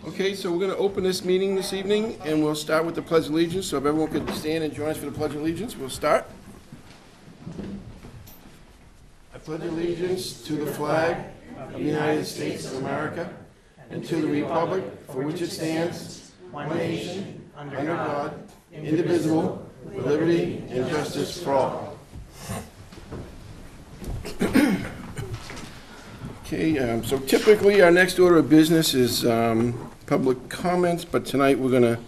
Okay, so we're going to open this meeting this evening, and we'll start with the Pledge of Allegiance. So if everyone could stand and join us for the Pledge of Allegiance, we'll start. I pledge allegiance to the flag of the United States of America and to the republic for which it stands, one nation, under God, indivisible, with liberty and justice for all. Okay, so typically our next order of business is public comments, but tonight we're going to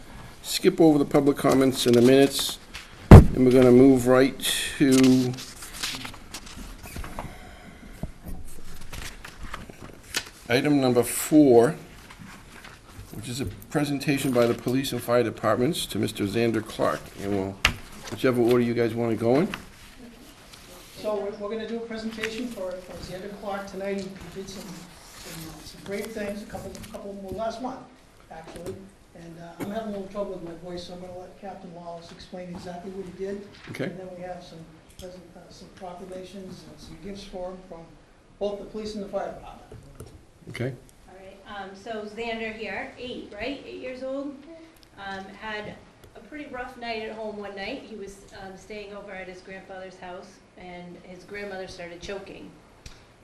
skip over the public comments in the minutes, and we're going to move right to item number 4, which is a presentation by the police and fire departments to Mr. Xander Clark, and we'll, whichever order you guys want to go in. So we're going to do a presentation for Xander Clark tonight. He did some great things, a couple of them were last month, actually. And I'm having a little trouble with my voice, so I'm going to let Captain Wallace explain exactly what he did. Okay. And then we have some proclamations and some gifts for him from both the police and the fire department. Okay. All right, so Xander here, 8 years old, had a pretty rough night at home one night. He was staying over at his grandfather's house, and his grandmother started choking.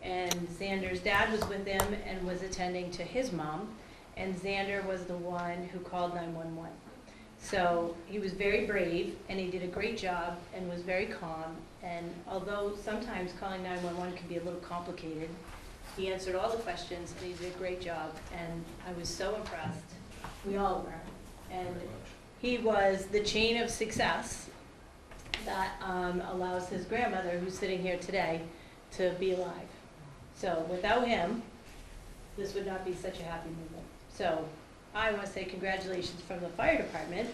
And Xander's dad was with him and was attending to his mom, and Xander was the one who called 911. So he was very brave, and he did a great job and was very calm. And although sometimes calling 911 can be a little complicated, he answered all the questions, and he did a great job. And I was so impressed. We all were. And he was the chain of success that allows his grandmother, who's sitting here today, to be alive. So without him, this would not be such a happy moment. So I want to say congratulations from the fire department.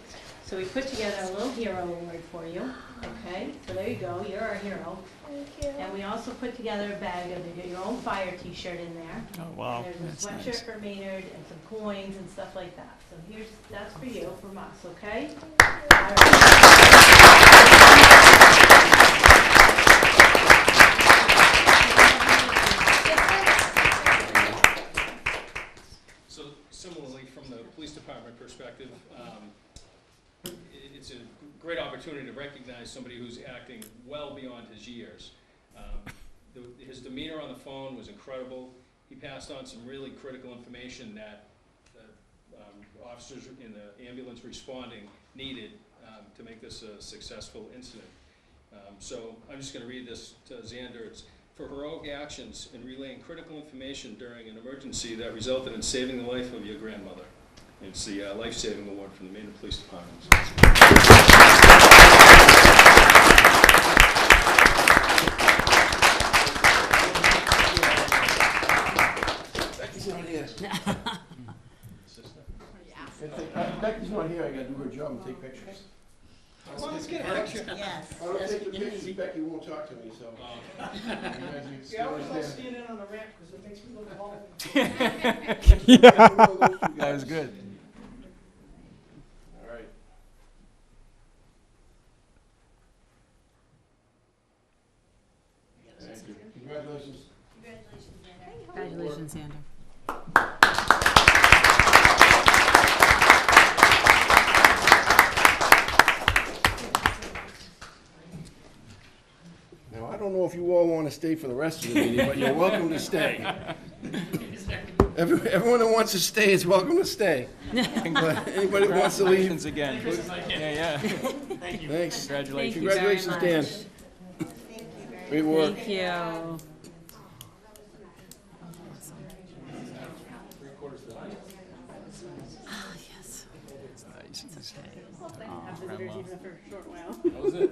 So we put together a little hero award for you. Okay, so there you go, you're our hero. Thank you. And we also put together a bag of your own fire t-shirt in there. Oh, wow. And there's a sweatshirt for Maynard and some coins and stuff like that. So that's for you from us, okay? All right. So similarly, from the police department perspective, it's a great opportunity to recognize somebody who's acting well beyond his years. His demeanor on the phone was incredible. He passed on some really critical information that officers in the ambulance responding needed to make this a successful incident. So I'm just going to read this to Xander. It's for heroic actions in relaying critical information during an emergency that resulted in saving the life of your grandmother. It's the life-saving award from the Maynard Police Department. Becky's not here. Becky's not here, I gotta do her job and take pictures. Come on, let's get a picture. Yes. I don't take the pictures, Becky won't talk to me, so. Yeah, I always like standing on the ramp because it makes me look tall. That was good. All right. Thank you. Congratulations. Congratulations, Xander. Now, I don't know if you all want to stay for the rest of the meeting, but you're welcome to stay. Everyone that wants to stay is welcome to stay. But anybody who wants to leave, Congratulations again. Yeah. thanks. Congratulations. Congratulations, Dan. Great work. Thank you. Ah, yes. Nice. Have visitors even for a short while. That was it.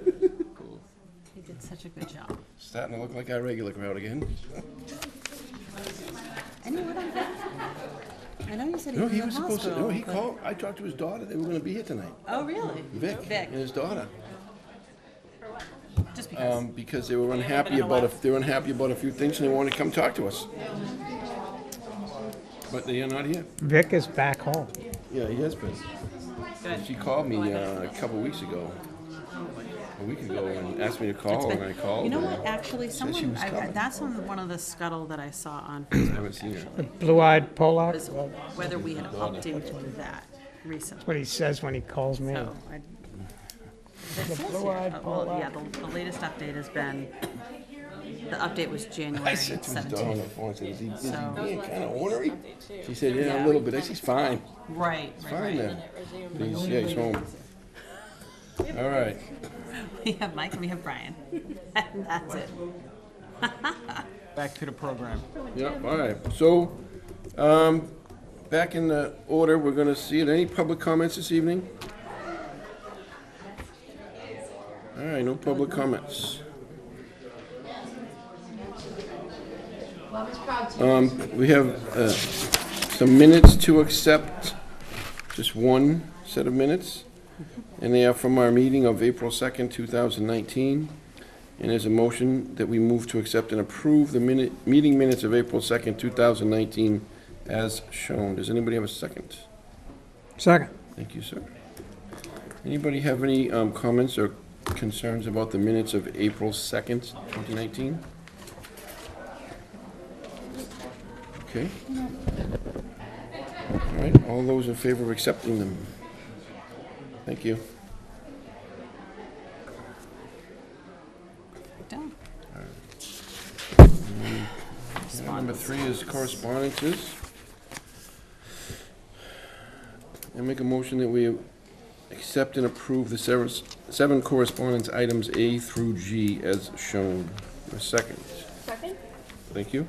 Cool. He did such a good job. Starting to look like our regular crowd again. And you went on Vic? I know you said he No, was he in was the supposed to, hospital. no, he but- called, I talked to his daughter, they were gonna be here tonight. Oh, really? Vic Vic. and his daughter. Just because. Because they were unhappy about, they were unhappy about a few things and they wanted to come talk to us. But they are not here. Vic is back home. Yeah, he has been. Good. She called me a couple weeks ago. a week ago and asked me to call, and I called. You know and what, actually, said she someone, was coming. that's on one of the scuttle that I saw on I haven't Facebook, seen her. actually. Blue-eyed Pollock, Was whether we had updated that recently. what he says when he calls me. So, it says here, blue-eyed well, yeah, Pollock. the latest update has been, the update was I January said to his daughter on the 17th. phone, I said, is he So- being kind of ornery? She said, yeah, Yeah. a little bit. I said, he's fine. Right, He's right, fine right. then. He's home. All right. We have Mike and we have Brian. And that's it. Back to the program. Yeah, all right. So, back in the order, we're going to see it. Any public comments this evening? All right, no public comments. We have some minutes to accept, just one set of minutes, and they are from our meeting of April 2nd, 2019. And there's a motion that we move to accept and approve the meeting minutes of April 2nd, 2019 as shown. Does anybody have a second? Second. Thank you, sir. Anybody have any comments or concerns about the minutes of April 2nd, 2019? Okay. All right, all those in favor of accepting them? Thank you. Done. Number 3 is correspondences. I make a motion that we accept and approve the seven correspondence items A through G as shown. A second. Second? Thank you.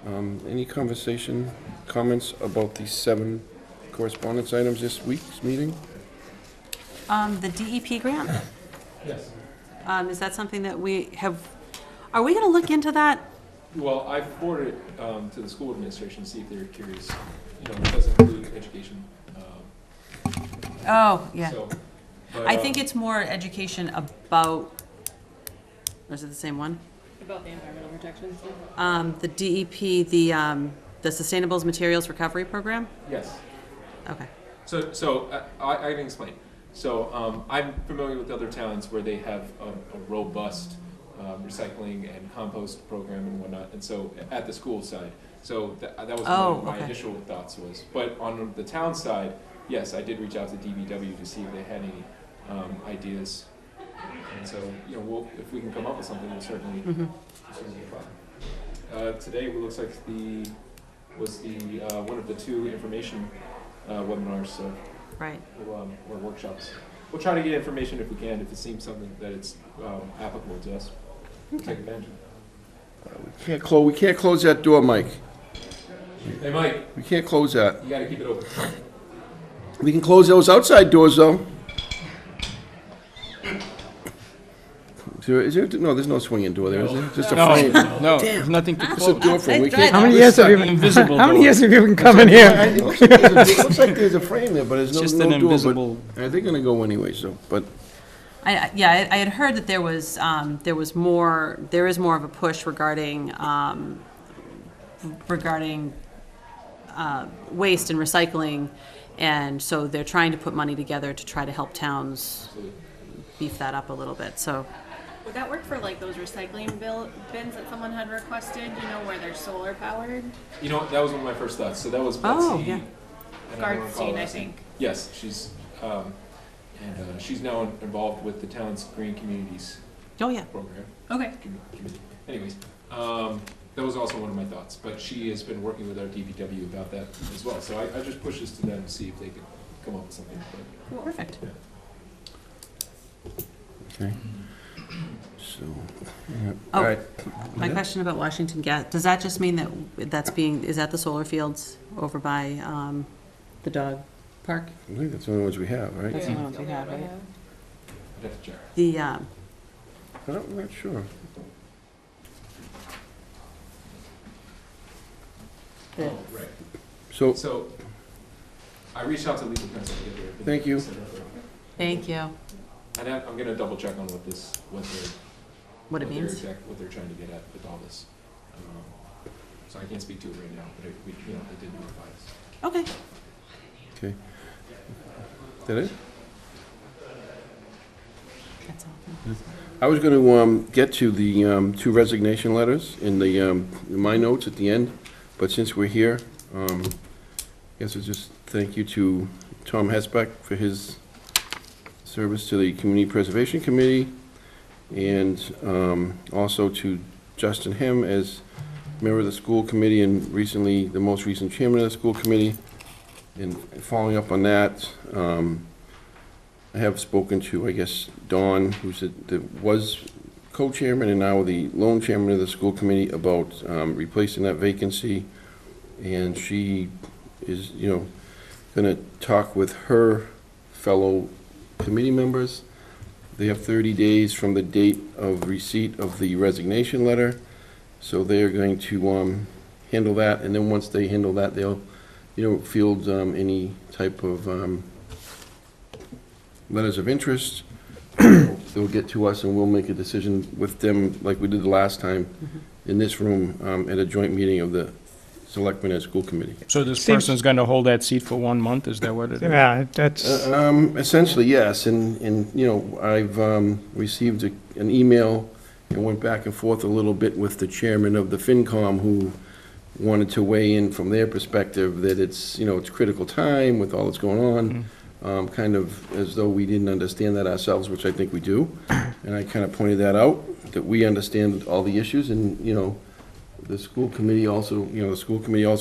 Any comments about these 7 correspondence items this week's meeting? The DEP grant? Yes. Is that something that we have, are we gonna look into that? Well, I forwarded it to the school administration to see if they're curious. You know, it doesn't include education. Oh, yeah. So, but, I think it's more education about, or is it the same one? About the environmental protection stuff? The DEP, the Sustainable Materials Recovery Program? Yes. Okay. So I can explain. So I'm familiar with other towns where they have a robust recycling and compost program and whatnot, and so at the school side. So that was one of my okay. initial thoughts was. But on the town side, yes, I did reach out to DBW to see if they had any ideas. And so, you know, if we can come up with something, we'll certainly try. Today, it looks like was one of the 2 information webinars, so Right. or workshops. We'll try to get information if we can, if it seems something that it's applicable to us. We'll take advantage of it. We can't close that door, Mike. Hey, Mike, We can't close that. you gotta keep it open. We can close those outside doors, though. Is there, no, there's no swinging door there, is there? Just a No, frame. no, there's nothing to It's a close. door frame. We can't. How many years have you been, Invisible how many door. years have you been coming here? It looks like there's a frame there, but there's no door. Just an invisible. But they're gonna go anyway, so, but, I had heard that there is more of a push regarding waste and recycling, and so they're trying to put money together to try to help towns beef that up a little bit, so. Would that work for like those recycling bins that someone had requested, you know, where they're solar powered? You know, that was one of my first thoughts. So that was Oh, Betsy. yeah. and I don't recall Gardstein, I last name. think. Yes, she's she's now involved with the town's Green Communities Oh, yeah. program. Okay. Committee. Anyways, that was also one of my thoughts, but she has been working with our DPW about that as well. So I just pushed this to them to see if they could come up with something. But, Perfect. okay. So, yeah, Oh. all right. My question about Washington Gas, does that just mean that is that the solar fields over by the dog park? I think that's the only ones we have, right? That's the only ones we have, right? I'd have to check. The, I'm not sure. Oh, right. So, So I reached out to legal counsel to get their. Thank you. thank you. And I'm gonna double check on what What it means? what they're trying to get at with all this. So I can't speak to it right now, but they did notify us. Okay. okay. That it? That's all. I was going to get to the two resignation letters in my notes at the end, but since we're here, I guess I'll just thank you to Tom Hesbeck for his service to the Community Preservation Committee, and also to Justin Hem as member of the school committee and recently the most recent chairman of the school committee. And following up on that, I have spoken to, I guess, Dawn, was co-chairman and now the lone chairman of the school committee, about replacing that vacancy. And she is, going to talk with her fellow committee members. They have 30 days from the date of receipt of the resignation letter. So they're going to handle that, and then once they handle that, they'll, field any type of letters of interest. They'll get to us, and we'll make a decision with them, like we did the last time in this room at a joint meeting of the Selectmen and School Committee. So this Seems- person's going to hold that seat for 1 month, is that what it is? Yeah, that's, Essentially, yes, and I've received an email and went back and forth a little bit with the chairman of the FinCom, who wanted to weigh in from their perspective that it's, it's critical time with all that's going on, kind of as though we didn't understand that ourselves, which I think we do. And I kind of pointed that out, that we understand all the issues, and, the school committee also,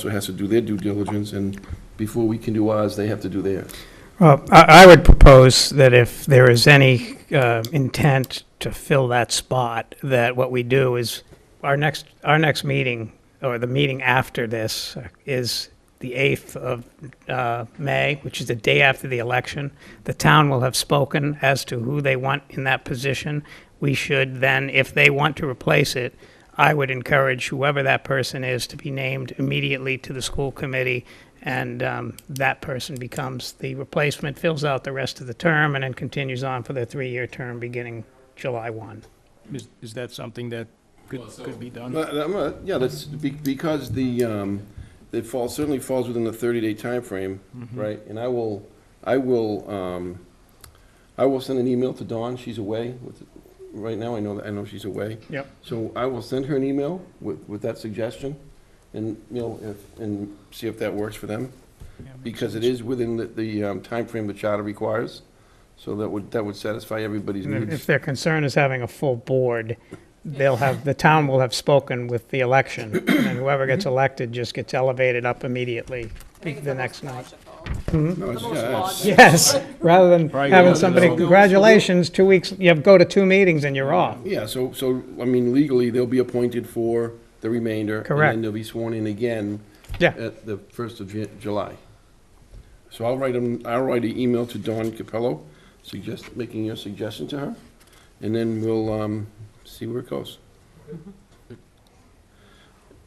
has to do their due diligence, and before we can do ours, they have to do theirs. well, I would propose that if there is any intent to fill that spot, that what we do is our next meeting, or the meeting after this, is the 8th of May, which is the day after the election. The town will have spoken as to who they want in that position. We should then, if they want to replace it, I would encourage whoever that person is to be named immediately to the school committee, and that person becomes the replacement, fills out the rest of the term, and then continues on for their 3-year term beginning July 1. Is that something that could be done? Yeah, that's because it certainly falls within the 30-day time frame, right? And I will send an email to Dawn. She's away right now. I know she's away. Yep. So I will send her an email with that suggestion, and and see if that works for them, because it is within the time frame the charter requires. So that would satisfy everybody's And needs. if their concern is having a full board, the town will have spoken with the election, and whoever gets elected just gets elevated up immediately the next night. No, it's- Yes, rather than Right, having yeah, somebody, no. congratulations, 2 weeks, you go to 2 meetings and you're off. Yeah, so, I mean, legally, they'll be appointed for the remainder. Correct. And then they'll be sworn in again Yeah. at the 1st of July. So I'll write an email to Dawn Capello, making your suggestion to her, and then we'll, see where it goes.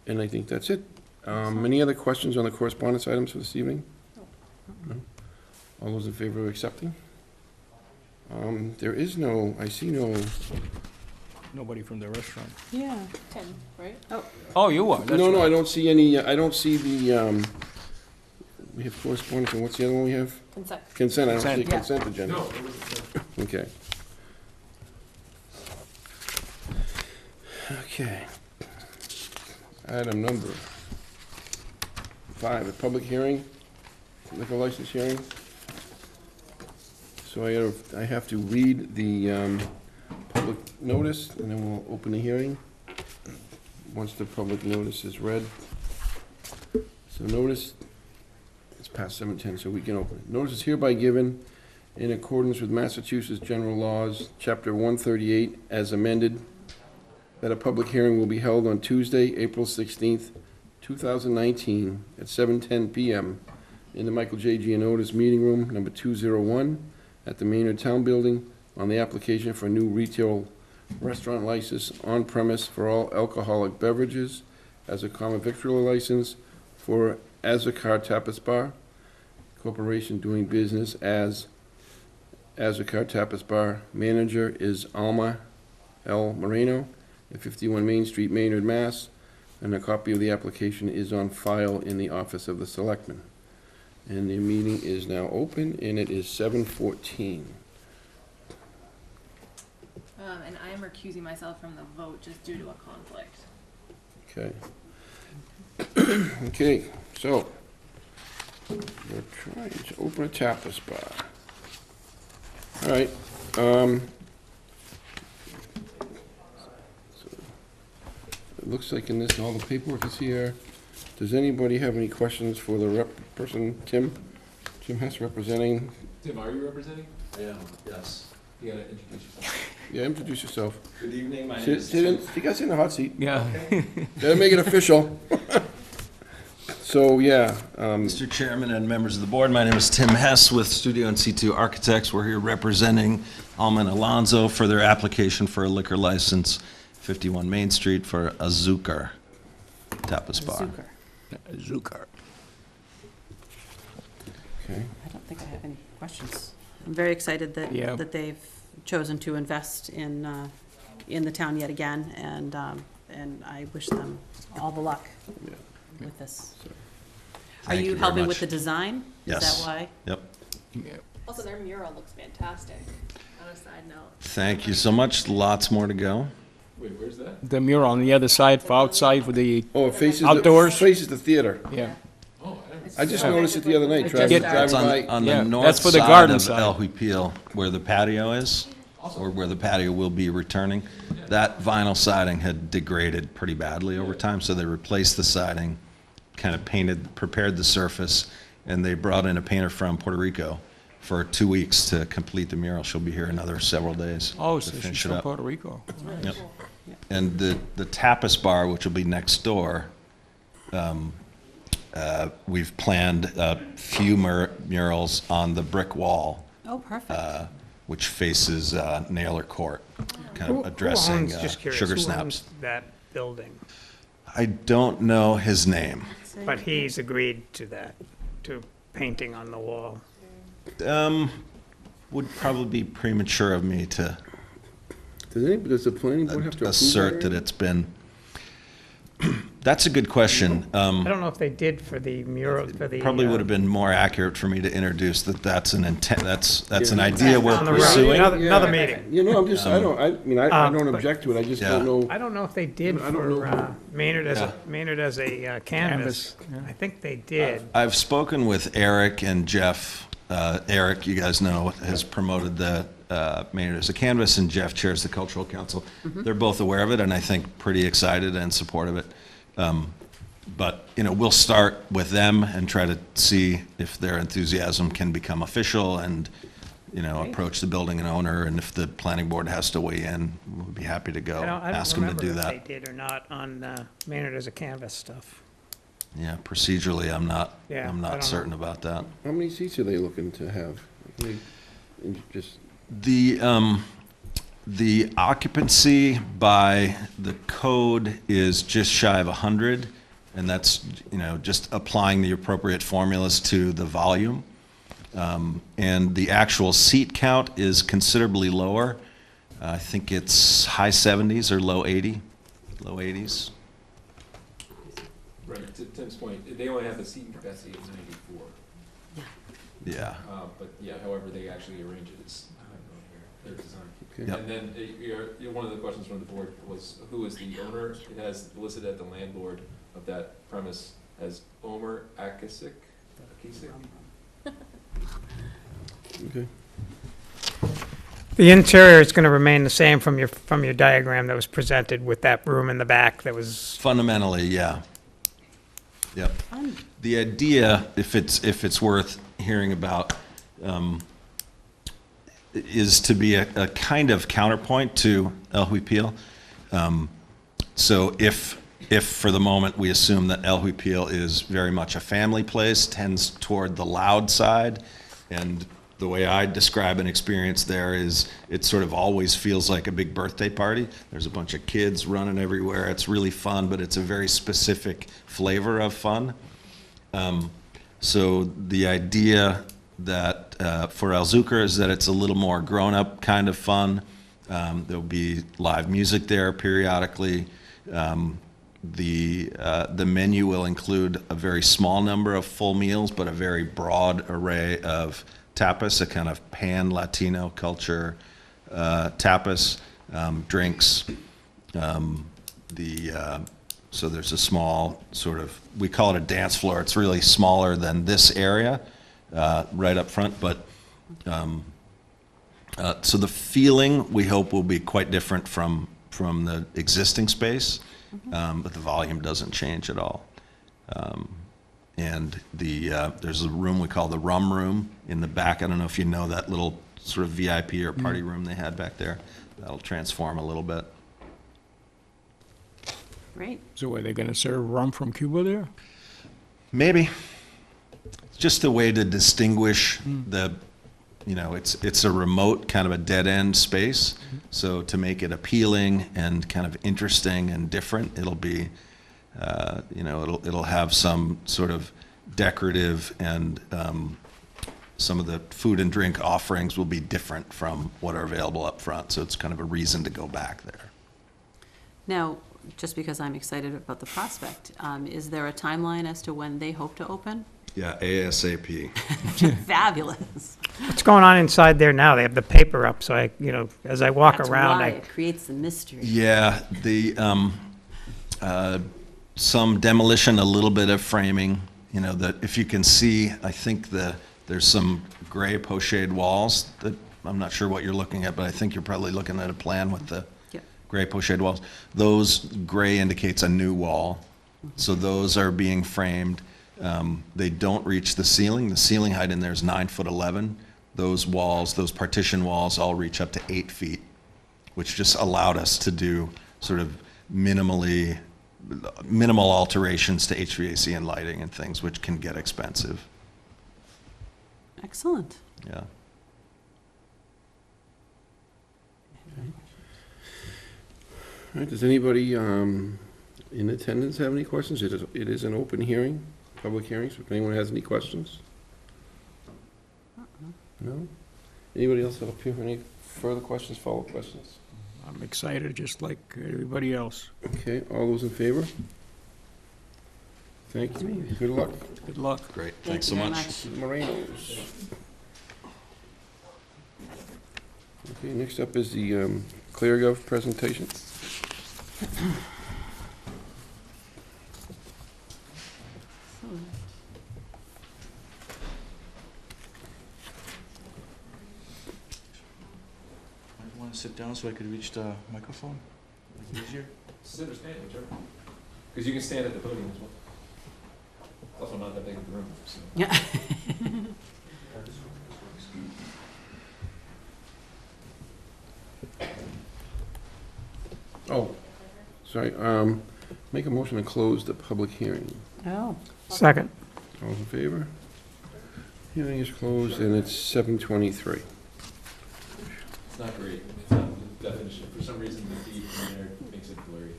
And I think that's it. Any other questions on the correspondence items for this evening? No? All those in favor of accepting? I see no, Nobody from the restaurant. Yeah. 10, right? Oh, you are, that's no, right. I don't see any, I don't see the, we have correspondence, and what's the other one we have? Consent. Consent, I don't see a Consent. consent agenda. No, it was, Okay. Okay. Item number 5, a public hearing, liquor license hearing. So I have to read the public notice, and then we'll open the hearing once the public notice is read. So notice, it's past 7:10, so we can open it. Notice is hereby given in accordance with Massachusetts General Laws, Chapter 138, as amended, that a public hearing will be held on Tuesday, April 16th, 2019, at 7:10 PM in the Michael J. Gianotis Meeting Room, number 201, at the Maynard Town Building, on the application for a new retail restaurant license on premise for all alcoholic beverages as a common victualler license for Azakar Tapas Bar Corporation, doing business as Azakar Tapas Bar. Manager is Alma L. Moreno, at 51 Main Street, Maynard, Mass. And a copy of the application is on file in the office of the Selectmen. And the meeting is now open, and it is 7:14. I'm recusing myself from the vote just due to a conflict. Okay. Okay, so, we're trying to open a tapas bar. All right, so it looks like in this, all the paperwork is here. Does anybody have any questions for the person, Tim? Tim Hess representing, Tim, are you representing? I am, yes. You gotta introduce yourself. yeah, introduce yourself. Good evening, my name Sit, is sit in, Tim. you guys sit in the hot seat. Yeah. Gotta make it official. So, yeah, Mr. Chairman and members of the board, my name is Tim Hess with Studio and C2 Architects. We're here representing Alman Alonso for their application for a liquor license, 51 Main Street for Azúcar Tapas Bar. Zukar. okay. I don't think I have any questions. I'm very excited that, Yeah. that they've chosen to invest in the town yet again, and I wish them all the luck Yeah. with this. Are Thank you very helping much. with the design? Yes. Is that why? Yep. Also, their mural looks fantastic, on a side note. Thank you so much. Lots more to go. Wait, where's that? The mural on the other side, for outside for the, Oh, it faces Outdoors? faces the theater. yeah. Oh, I didn't I just noticed it the other night, It's driving, just It's driving by. on Yeah, the north that's for the side garden of side. El Huipil, where the patio is, or where the patio will be returning. That vinyl siding had degraded pretty badly over time, so they replaced the siding, kind of prepared the surface, and they brought in a painter from Puerto Rico for 2 weeks to complete the mural. She'll be here another several days Oh, to so she's finish it from up. Puerto Rico. Yep. And the tapas bar, which will be next door, we've planned a few murals on the brick wall, Oh, perfect. which faces Naylor Court, kind Who of addressing owns, just curious, sugar who snaps. owns that building? I don't know his name. But he's agreed to that, to painting on the wall. Would probably be premature of me to Does the planning board have to approve assert that that? it's been. That's a good question. I don't know if they did for the mural, for the. Probably would have been more accurate for me to introduce that that's an intent, that's an Yeah. idea we're On the road. pursuing. Another meeting. You know, I'm just, I mean, I don't but- object to it, I just Yeah. don't know. I don't know if they did I don't know. for Maynard as Yeah. Maynard as a canvas. Canvas, yeah. I think they did. I've spoken with Eric and Jeff. Eric, you guys know, has promoted the Maynard as a canvas, and Jeff chairs the cultural council. They're both aware of it, and I think pretty excited and supportive of it. But, you know, we'll start with them and try to see if their enthusiasm can become official and, you know, approach the building and owner, and if the planning board has to weigh in, we'll be happy to go, I ask don't them to do remember that. if they did or not on Maynard as a canvas stuff. Yeah, procedurally, I'm Yeah, I don't not know. certain about that. How many seats are they looking to have? Just, The occupancy by the code is just shy of 100, and that's, you know, just applying the appropriate formulas to the volume. And the actual seat count is considerably lower. I think it's high 70s or low 80s. Right, to Tim's point, they only have a seating capacity of 94. Yeah. But yeah, however they actually arrange it is, their design. okay. Yep. And then one of the questions from the board was, who is the owner? It has listed at the landlord of that premise as Omer Akisik. Okay. The interior is going to remain the same from your diagram that was presented with that room in the back that was. Fundamentally, yeah. Yep. The idea, if it's worth hearing about, is to be a kind of counterpoint to El Huipil. So if for the moment we assume that El Huipil is very much a family place, tends toward the loud side, and the way I describe an experience there is it sort of always feels like a big birthday party. There's a bunch of kids running everywhere. It's really fun, but it's a very specific flavor of fun. So the idea that for Azúcar is that it's a little more grown-up kind of fun. There'll be live music there periodically. The menu will include a very small number of full meals, but a very broad array of tapas, a kind of pan-Latino culture tapas. drinks. So there's a small sort of, we call it a dance floor. It's really smaller than this area right up front, but so the feeling, we hope, will be quite different from the existing space, but the volume doesn't change at all. And there's a room we call the rum room in the back. I don't know if you know that little sort of VIP or party room they had back there. That'll transform a little bit. Great. So are they gonna serve rum from Cuba there? Maybe. It's just a way to distinguish the, it's a remote, kind of a dead-end space. So to make it appealing and kind of interesting and different, it'll be, it'll have some sort of decorative, and some of the food and drink offerings will be different from what are available up front. So it's kind of a reason to go back there. Now, just because I'm excited about the prospect, is there a timeline as to when they hope to open? Yeah, ASAP. Fabulous. What's going on inside there now? They have the paper up, so as I walk That's around, why it creates the mystery. Yeah, some demolition, a little bit of framing. That if you can see, I think there's some gray pochade walls that, I'm not sure what you're looking at, but I think you're probably looking at a plan with the gray pochade walls. Those gray indicates a new wall. So those are being framed. They don't reach the ceiling. The ceiling height in there is 9'11". Those walls, those partition walls, all reach up to 8 feet, which just allowed us to do sort of minimal alterations to HVAC and lighting and things, which can get expensive. Excellent. Yeah. All right, does anybody in attendance have any questions? It is an open hearing, public hearing, so if anyone has any questions? No? Anybody else have any further questions, follow-up questions? I'm excited, just like everybody else. Okay, all those in favor? Thank you. Good luck. Good luck. Great. Thank Thanks you so very much. much. Moreno's. Okay, next up is the ClearGov presentation. I want to sit down so I could reach the microphone. Is it easier? Sit or stand, whichever. Because you can stand at the podium as well. It's also not that big of a room, so. Yeah. Oh, sorry, make a motion to close the public hearing. Oh. second. All in favor? Hearing is closed, and it's 7:23. It's not great. It's not the definition. For some reason, the D from there makes it blurry.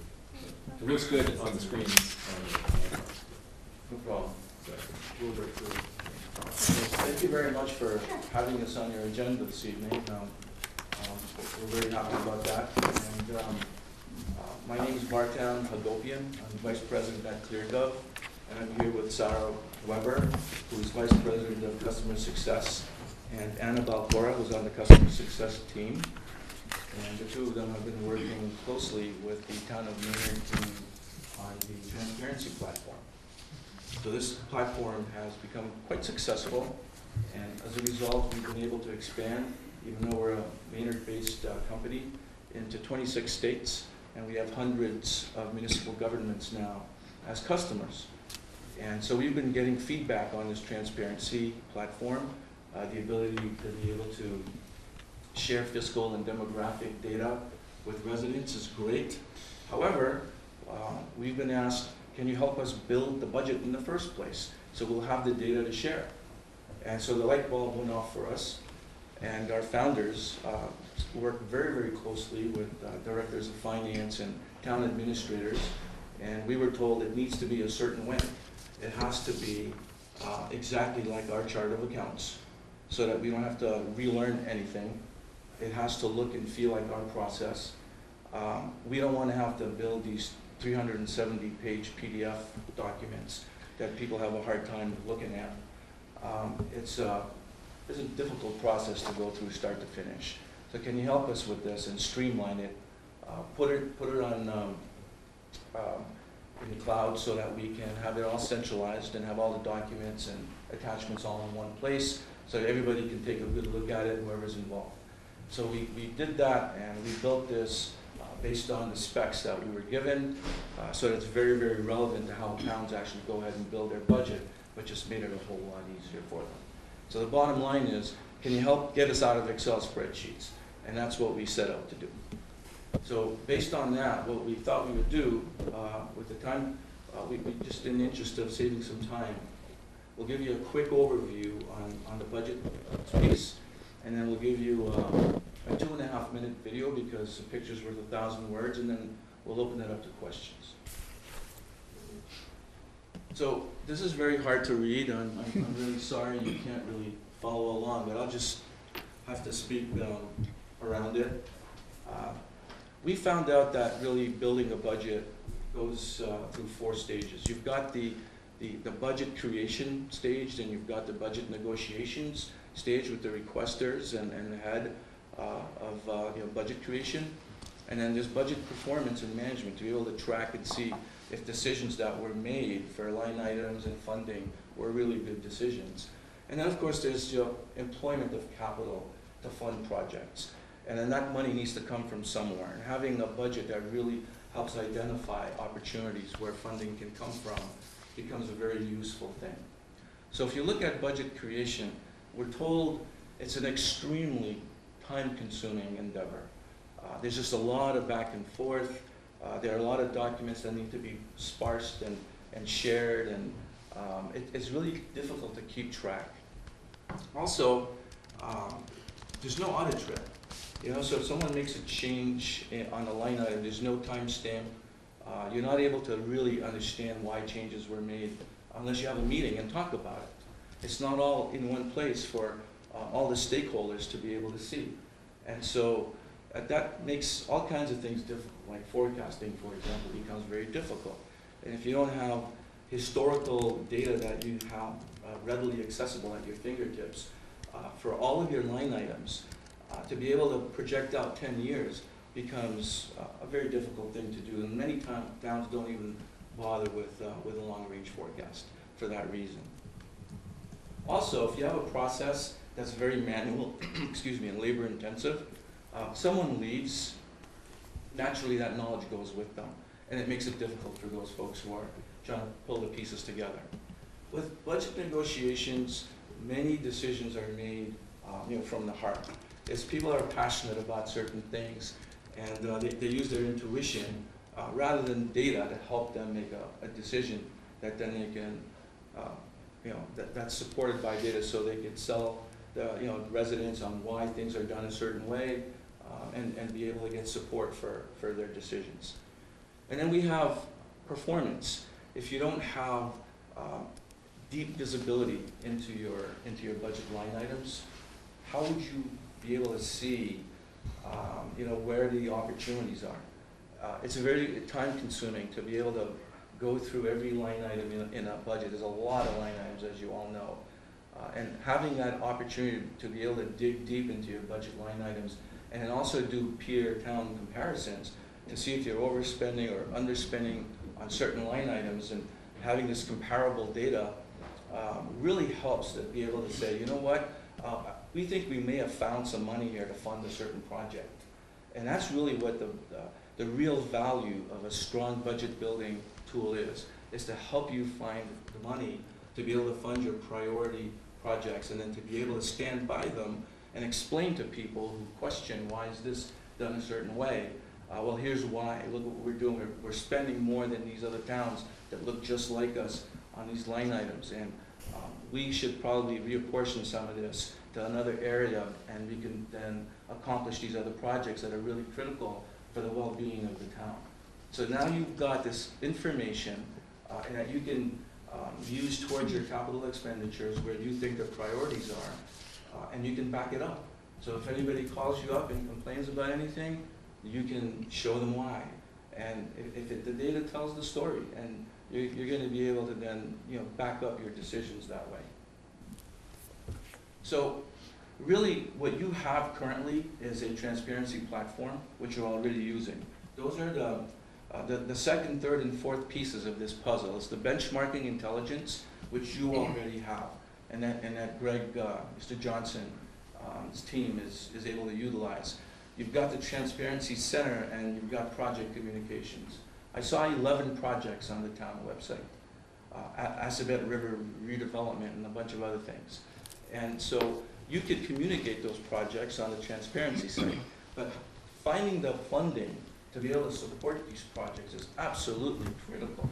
It looks good on the screens. No problem. So, We'll work through it. Thank you very much for having this on your agenda this evening. We're very happy about that. And my name is Martin Hagopian. I'm Vice President at ClearGov, and I'm here with Sarah Weber, who is Vice President of Customer Success, and Anna Balcora, who's on the Customer Success team. And the two of them have been working closely with the Town of Maynard team on the transparency platform. So this platform has become quite successful, and as a result, we've been able to expand, even though we're a Maynard-based company, into 26 states, and we have hundreds of municipal governments now as customers. And so we've been getting feedback on this transparency platform, the ability to be able to share fiscal and demographic data with residents is great. However, we've been asked, can you help us build the budget in the first place so we'll have the data to share? And so the light bulb went off for us, and our founders worked very, very closely with directors of finance and town administrators, and we were told it needs to be a certain way. It has to be exactly like our chart of accounts, so that we don't have to relearn anything. It has to look and feel like our process. We don't want to have to build these 370-page PDF documents that people have a hard time looking at. It's a difficult process to go through start to finish. So can you help us with this and streamline it? Put it on in the cloud so that we can have it all centralized and have all the documents and attachments all in one place so everybody can take a good look at it, whoever's involved. So we did that, and we built this based on the specs that we were given, so that it's very, very relevant to how towns actually go ahead and build their budget, but just made it a whole lot easier for them. So the bottom line is, can you help get us out of Excel spreadsheets? And that's what we set out to do. So based on that, what we thought we would do with the time, we just in the interest of saving some time, we'll give you a quick overview on the budget piece, and then we'll give you a 2.5-minute video because a picture's worth 1,000 words, and then we'll open it up to questions. So this is very hard to read. I'm really sorry you can't really follow along, but I'll just have to speak around it. We found out that really building a budget goes through 4 stages. You've got the budget creation stage, then you've got the budget negotiations stage with the requesters and the head of budget creation. And then there's budget performance and management to be able to track and see if decisions that were made for line items and funding were really good decisions. And then of course there's employment of capital to fund projects. And then that money needs to come from somewhere. And having a budget that really helps identify opportunities where funding can come from becomes a very useful thing. So if you look at budget creation, we're told it's an extremely time-consuming endeavor. There's just a lot of back and forth. There are a lot of documents that need to be sparsed and shared, and it's really difficult to keep track. Also, there's no audit trail. So if someone makes a change on a line item, there's no timestamp. You're not able to really understand why changes were made unless you have a meeting and talk about it. It's not all in one place for all the stakeholders to be able to see. And so that makes all kinds of things difficult, like forecasting, for example, becomes very difficult. And if you don't have historical data that you have readily accessible at your fingertips for all of your line items, to be able to project out 10 years becomes a very difficult thing to do, and many towns don't even bother with a long-range forecast for that reason. Also, if you have a process that's very manual, excuse me, and labor-intensive, someone leaves, naturally that knowledge goes with them, and it makes it difficult for those folks who are trying to pull the pieces together. With budget negotiations, many decisions are made from the heart. As people are passionate about certain things, and they use their intuition rather than data to help them make a decision that then they can, that's supported by data, so they can sell the residents on why things are done a certain way, and be able to get support for their decisions. And then we have performance. If you don't have deep visibility into your budget line items, how would you be able to see where the opportunities are? It's very time-consuming to be able to go through every line item in a budget. There's a lot of line items, as you all know. And having that opportunity to be able to dig deep into your budget line items, and then also do peer town comparisons to see if you're overspending or underspending on certain line items, and having this comparable data really helps to be able to say, you know what, we think we may have found some money here to fund a certain project. And that's really what the real value of a strong budget building tool is to help you find the money to be able to fund your priority projects, and then to be able to stand by them and explain to people who question, why is this done a certain way? Well, here's why. Look what we're doing. We're spending more than these other towns that look just like us on these line items, and we should probably reapportion some of this to another area, and we can then accomplish these other projects that are really critical for the well-being of the town. So now you've got this information and that you can use towards your capital expenditures where you think the priorities are, and you can back it up. So if anybody calls you up and complains about anything, you can show them why. And if the data tells the story, and you're going to be able to then back up your decisions that way. So really, what you have currently is a transparency platform, which you're already using. Those are the second, third, and fourth pieces of this puzzle. It's the benchmarking intelligence, which you already have, and that Greg, Mr. Johnson, his team is able to utilize. You've got the Transparency Center, and you've got project communications. I saw 11 projects on the town website. Assabet River redevelopment and a bunch of other things. And so you could communicate those projects on the transparency site, but finding the funding to be able to support these projects is absolutely critical.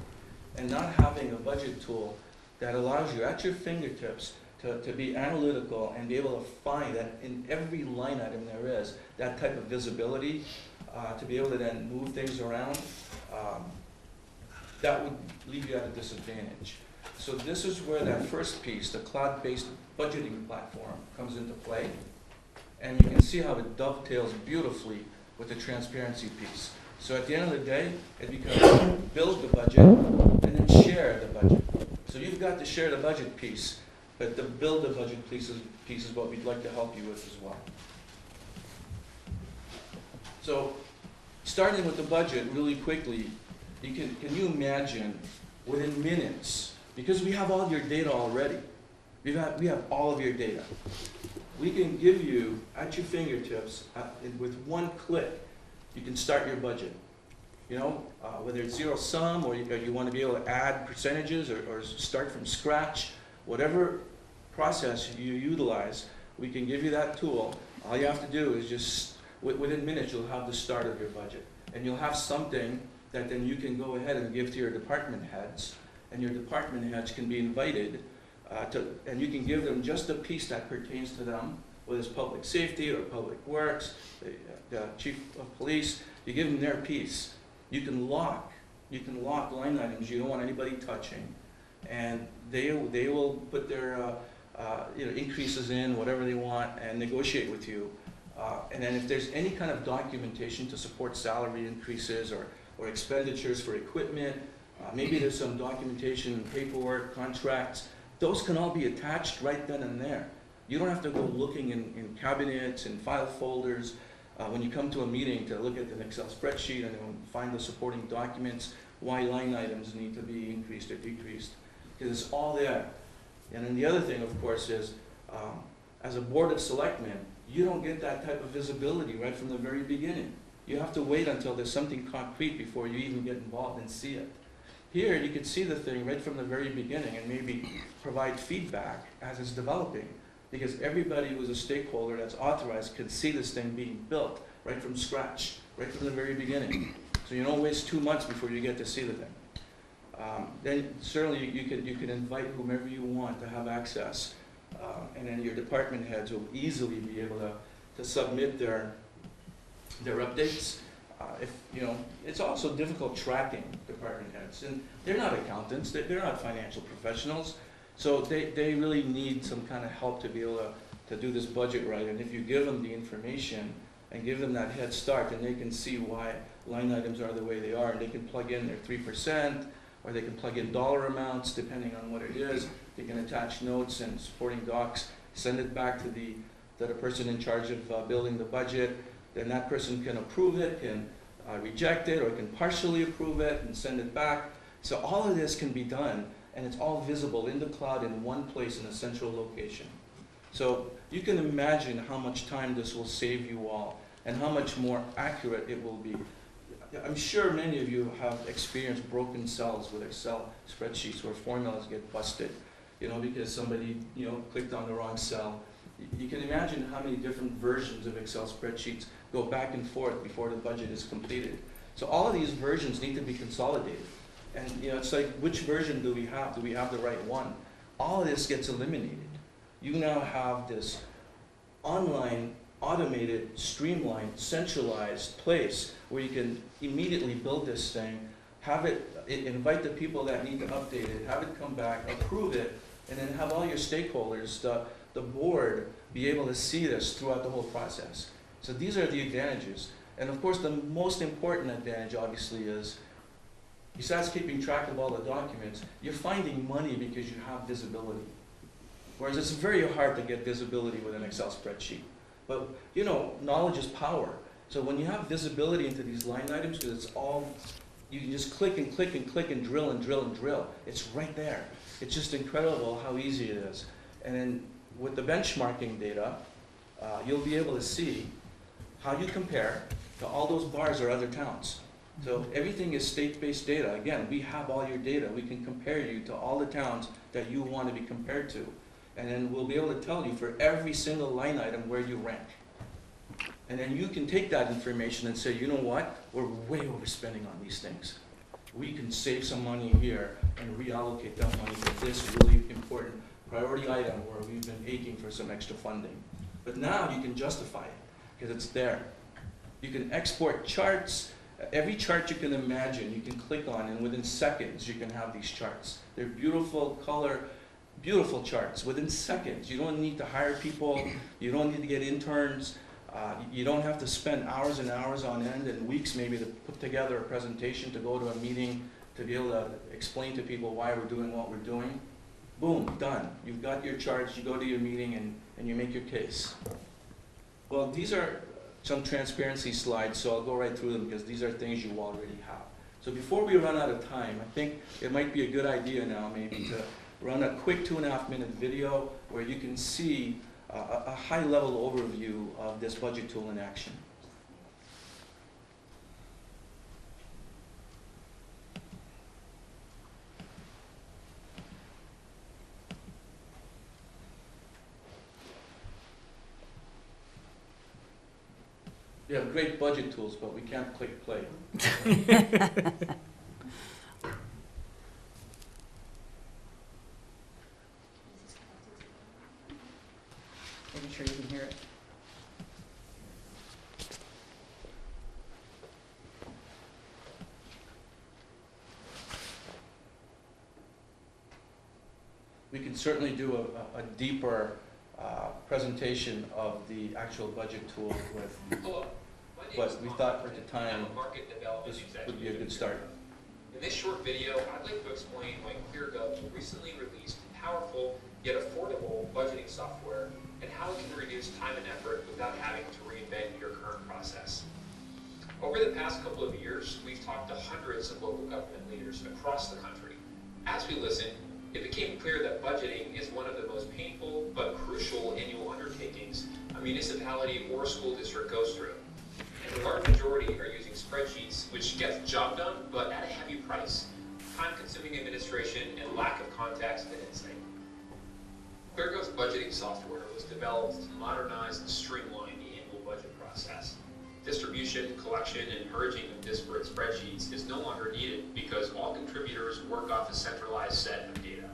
And not having a budget tool that allows you at your fingertips to be analytical and be able to find that in every line item there is, that type of visibility, to be able to then move things around, that would leave you at a disadvantage. So this is where that first piece, the cloud-based budgeting platform, comes into play. And you can see how it dovetails beautifully with the transparency piece. So at the end of the day, it becomes build the budget and then share the budget. So you've got the share the budget piece, but the build the budget piece is what we'd like to help you with as well. So starting with the budget really quickly, can you imagine within minutes, because we have all your data already, we have all of your data. We can give you, at your fingertips, with one click, you can start your budget. You know, whether it's zero sum or you want to be able to add percentages or start from scratch, whatever process you utilize, we can give you that tool. All you have to do is just, within minutes, you'll have the start of your budget. And you'll have something that then you can go ahead and give to your department heads, and your department heads can be invited and you can give them just a piece that pertains to them, whether it's public safety or public works, the chief of police. You give them their piece. You can lock line items you don't want anybody touching, and they will put their increases in, whatever they want, and negotiate with you. And then if there's any kind of documentation to support salary increases or expenditures for equipment, maybe there's some documentation, paperwork, contracts, those can all be attached right then and there. You don't have to go looking in cabinets and file folders when you come to a meeting to look at an Excel spreadsheet and find the supporting documents, why line items need to be increased or decreased, because it's all there. And then the other thing, of course, is as a board of selectmen, you don't get that type of visibility right from the very beginning. You have to wait until there's something concrete before you even get involved and see it. Here, you can see the thing right from the very beginning and maybe provide feedback as it's developing, because everybody who's a stakeholder that's authorized can see this thing being built right from scratch, right from the very beginning. So you don't waste 2 months before you get to see the thing. Then certainly you can invite whomever you want to have access, and then your department heads will easily be able to submit their updates. It's also difficult tracking department heads, and they're not accountants, they're not financial professionals, so they really need some kind of help to be able to do this budget right. And if you give them the information and give them that head start, then they can see why line items are the way they are, and they can plug in their 3%, or they can plug in dollar amounts depending on what it is. They can attach notes and supporting docs, send it back to the person in charge of building the budget. Then that person can approve it, can reject it, or can partially approve it and send it back. So all of this can be done, and it's all visible in the cloud in one place in a central location. So you can imagine how much time this will save you all and how much more accurate it will be. I'm sure many of you have experienced broken cells with Excel spreadsheets where formulas get busted, because somebody, clicked on the wrong cell. You can imagine how many different versions of Excel spreadsheets go back and forth before the budget is completed. So all of these versions need to be consolidated. And it's like, which version do we have? Do we have the right one? All of this gets eliminated. You now have this online, automated, streamlined, centralized place where you can immediately build this thing, have it, invite the people that need to update it, have it come back, approve it, and then have all your stakeholders, the board, be able to see this throughout the whole process. So these are the advantages. And of course, the most important advantage, obviously, is besides keeping track of all the documents, you're finding money because you have visibility. Whereas it's very hard to get visibility with an Excel spreadsheet. But, you know, knowledge is power. So when you have visibility into these line items, because it's all, you can just click and click and click and drill and drill and drill. It's right there. It's just incredible how easy it is. And then with the benchmarking data, you'll be able to see how you compare to all those bars or other towns. So everything is state-based data. Again, we have all your data. We can compare you to all the towns that you want to be compared to. And then we'll be able to tell you for every single line item where you rank. And then you can take that information and say, you know what, we're way overspending on these things. We can save some money here and reallocate that money to this really important priority item where we've been aching for some extra funding. But now you can justify it because it's there. You can export charts. Every chart you can imagine, you can click on, and within seconds you can have these charts. They're beautiful color, beautiful charts within seconds. You don't need to hire people. You don't need to get interns. You don't have to spend hours and hours on end and weeks maybe to put together a presentation, to go to a meeting, to be able to explain to people why we're doing what we're doing. Boom, done. You've got your charts, you go to your meeting and you make your case. Well, these are some transparency slides, so I'll go right through them because these are things you already have. So before we run out of time, I think it might be a good idea now maybe to run a quick 2.5-minute video where you can see a high-level overview of this budget tool in action. We have great budget tools, but we can't click play. Making sure you can hear it. We can certainly do a deeper presentation of the actual budget tool with, but we thought at the time this would be a good start. In this short video, I'd like to explain why ClearGov recently released powerful yet affordable budgeting software and how it can reduce time and effort without having to reinvent your current process. Over the past couple of years, we've talked to hundreds of local government leaders across the country. As we listened, it became clear that budgeting is one of the most painful but crucial annual undertakings a municipality or school district goes through. And the large majority are using spreadsheets, which get the job done, but at a heavy price, time-consuming administration, and lack of context and insight. ClearGov's budgeting software was developed to modernize and streamline the annual budget process. Distribution, collection, and merging of disparate spreadsheets is no longer needed because all contributors work off a centralized set of data.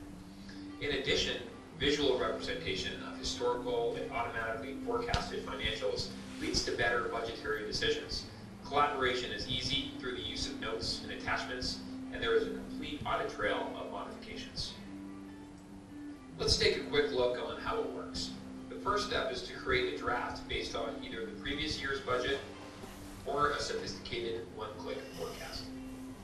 In addition, visual representation of historical and automatically forecasted financials leads to better budgetary decisions. Collaboration is easy through the use of notes and attachments, and there is a complete audit trail of modifications. Let's take a quick look on how it works. The first step is to create a draft based on either the previous year's budget or a sophisticated one-click forecast.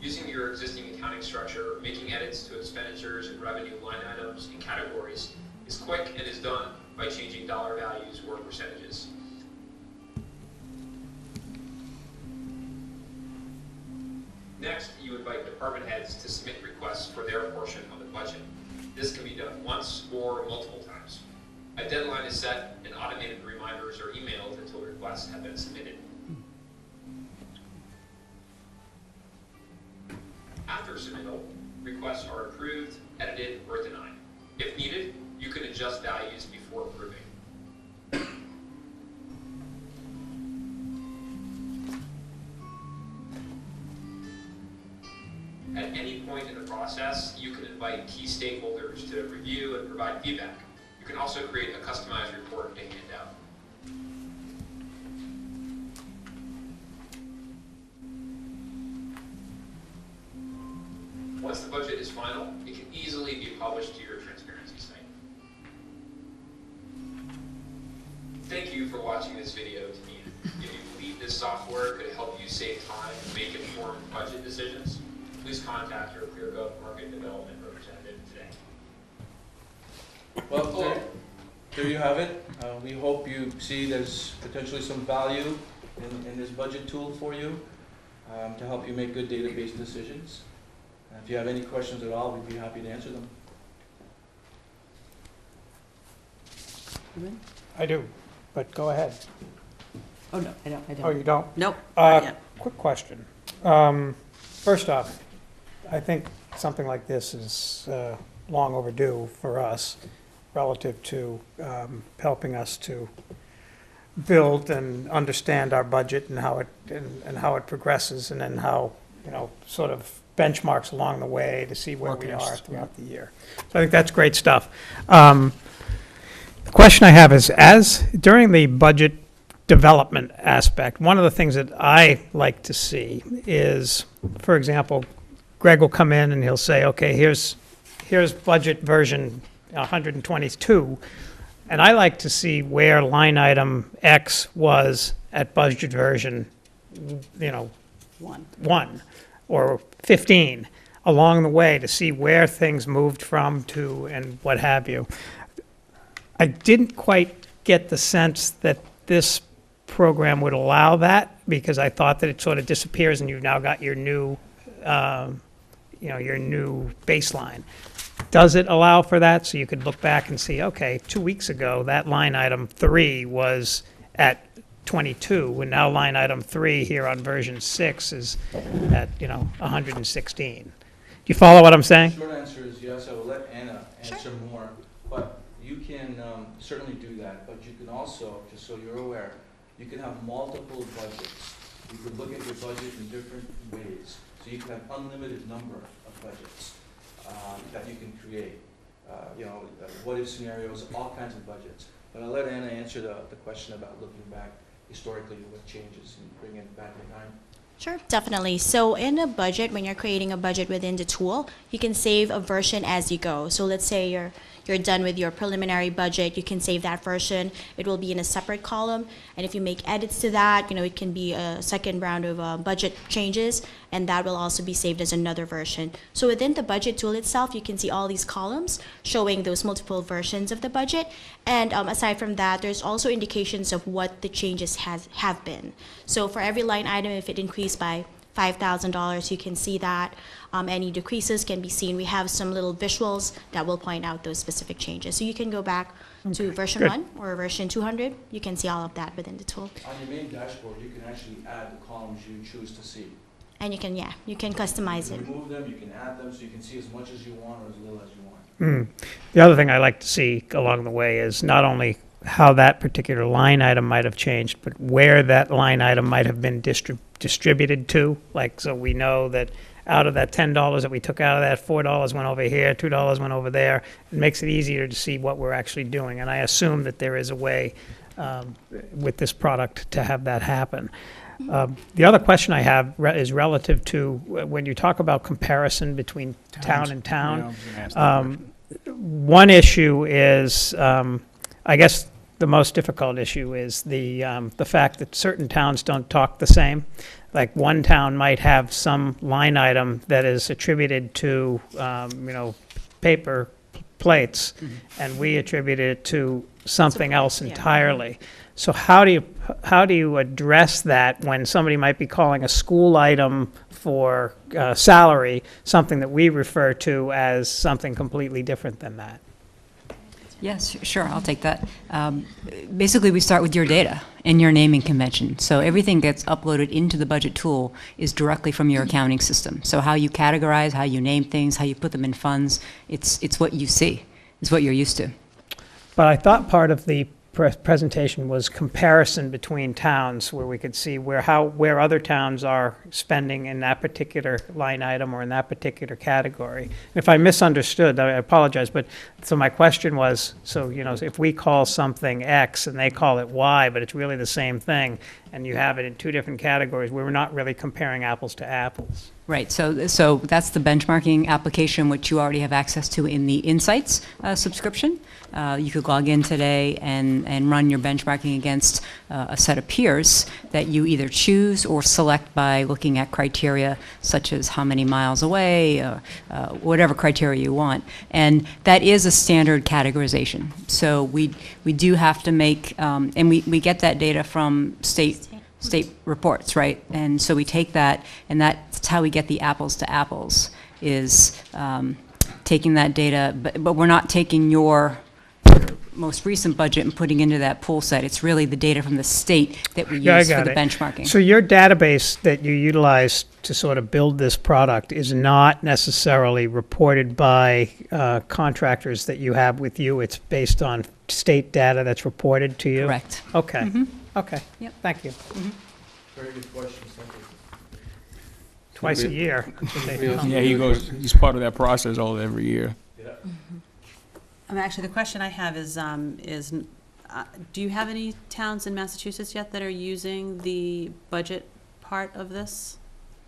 Using your existing accounting structure, making edits to expenditures and revenue line items and categories is quick and is done by changing dollar values or percentages. Next, you invite department heads to submit requests for their portion of the budget. This can be done once or multiple times. A deadline is set and automated reminders are emailed until requests have been submitted. After submittal, requests are approved, edited, or denied. If needed, you can adjust values before approving. At any point in the process, you can invite key stakeholders to review and provide feedback. You can also create a customized report to hand out. Once the budget is final, it can easily be published to your transparency site. Thank you for watching this video to the end. If you believe this software could help you save time and make informed budget decisions, please contact your ClearGov Market Development representative today. Well, there you have it. We hope you see there's potentially some value in this budget tool for you to help you make good database decisions. If you have any questions at all, we'd be happy to answer them. I do, but go ahead. Oh, no, I don't. Oh, you don't? Nope, not yet. Quick question. First off, I think something like this is long overdue for us relative to helping us to build and understand our budget and how it progresses, and then how, sort of benchmarks along the way to see where we are throughout the year. So I think that's great stuff. The question I have is, during the budget development aspect, one of the things that I like to see is, for example, Greg will come in and he'll say, okay, here's budget version 122, and I like to see where line item X was at budget version, 1 or 15 along the way, to see where things moved from, to, and what have you. I didn't quite get the sense that this program would allow that, because I thought that it sort of disappears and you've now got your new, your new baseline. Does it allow for that? So you could look back and see, okay, 2 weeks ago, that line item 3 was at 22, and now line item 3 here on version 6 is at, 116. Do you follow what I'm saying? Short answer is yes. I will let Anna answer more, but you can certainly do that. But you can also, just so you're aware, you can have multiple budgets. You could look at your budget in different ways. So you can have unlimited number of budgets that you can create. What-if scenarios, all kinds of budgets. But I'll let Anna answer the question about looking back historically to what changes and bring it back in time. Sure, definitely. So in a budget, when you're creating a budget within the tool, you can save a version as you go. So let's say you're done with your preliminary budget, you can save that version. It will be in a separate column, and if you make edits to that, it can be a second round of budget changes, and that will also be saved as another version. So within the budget tool itself, you can see all these columns showing those multiple versions of the budget. And aside from that, there's also indications of what the changes have been. So for every line item, if it increased by $5,000, you can see that. Any decreases can be seen. We have some little visuals that will point out those specific changes. So you can go back to version 1 or version 200. You can see all of that within the tool. On your main dashboard, you can actually add the columns you choose to see. And you can customize it. Remove them, you can add them, so you can see as much as you want or as little as you want. The other thing I like to see along the way is not only how that particular line item might have changed, but where that line item might have been distributed to. Like, so we know that out of that $10 that we took out of that, $4 went over here, $2 went over there. It makes it easier to see what we're actually doing. And I assume that there is a way with this product to have that happen. The other question I have is relative to when you talk about comparison between town and town. One issue is, I guess the most difficult issue is the fact that certain towns don't talk the same. Like one town might have some line item that is attributed to, paper plates, and we attribute it to something else entirely. So how do you address that when somebody might be calling a school item for salary something that we refer to as something completely different than that? Yes, sure, I'll take that. Basically, we start with your data and your naming convention. So everything gets uploaded into the budget tool is directly from your accounting system. So how you categorize, how you name things, how you put them in funds, it's what you see. It's what you're used to. But I thought part of the presentation was comparison between towns, where we could see where other towns are spending in that particular line item or in that particular category. If I misunderstood, I apologize, but so my question was, so if we call something X and they call it Y, but it's really the same thing, and you have it in two different categories, we're not really comparing apples to apples. Right, so that's the benchmarking application, which you already have access to in the Insights subscription. You could log in today and run your benchmarking against a set of peers that you either choose or select by looking at criteria such as how many miles away, whatever criteria you want. And that is a standard categorization. So we do have to make, and we get that data from state reports, right? And so we take that, and that's how we get the apples to apples, is taking that data, but we're not taking your most recent budget and putting into that pool set. It's really the data from the state that we use for the benchmarking. So your database that you utilize to sort of build this product is not necessarily reported by contractors that you have with you. It's based on state data that's reported to you? Correct. Okay. Mhm. Okay. Yep. Thank you. Very good questions, thank you. Twice a year. That's what they come. Yeah, he's part of that process every year. Yeah. Actually, the question I have is do you have any towns in Massachusetts yet that are using the budget part of this?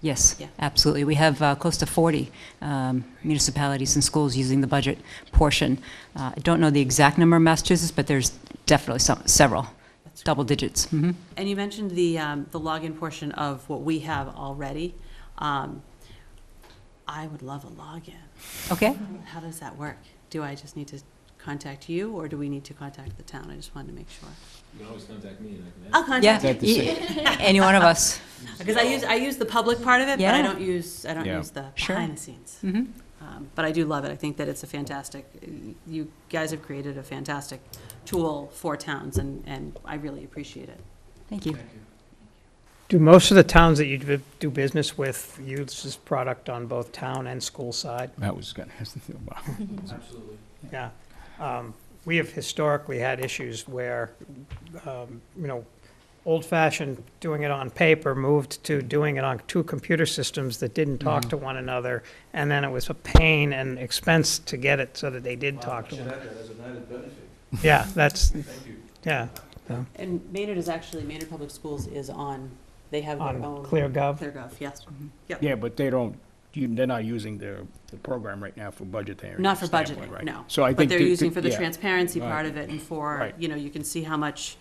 Yes, Yeah. absolutely. We have close to 40 municipalities and schools using the budget portion. I don't know the exact number in Massachusetts, but there's definitely several, double digits. Mhm. And you mentioned the login portion of what we have already. I would love a login. Okay. How does that work? Do I just need to contact you, or do we need to contact the town? I just wanted to make sure. You can always contact me and I can I'll contact Yeah, any one of us. Because I use the public part of it, but I Yeah. don't use the Sure. behind the scenes. Mhm. But I do love it. I think that it's a fantastic, you guys have created a fantastic tool for towns, and I really appreciate it. Thank you. Do most of the towns that you do business with use this product on both town and school side? That was going to ask the thing about. Absolutely. Yeah. We have historically had issues where, old-fashioned doing it on paper moved to doing it on two computer systems that didn't talk to one another, and then it was a pain and expense to get it so that they did talk to I should one. add that as an added benefit. Yeah, that's, Thank you. yeah, And Maynard Public Schools is on, they have their on own. ClearGov. ClearGov, yes. Yep. Yeah, but they're not using the program right now for budgetary. Not for standpoint, budgeting, right? no. So I But think they're using for the yeah. transparency Right. part of it, and for, Right. you can see how much,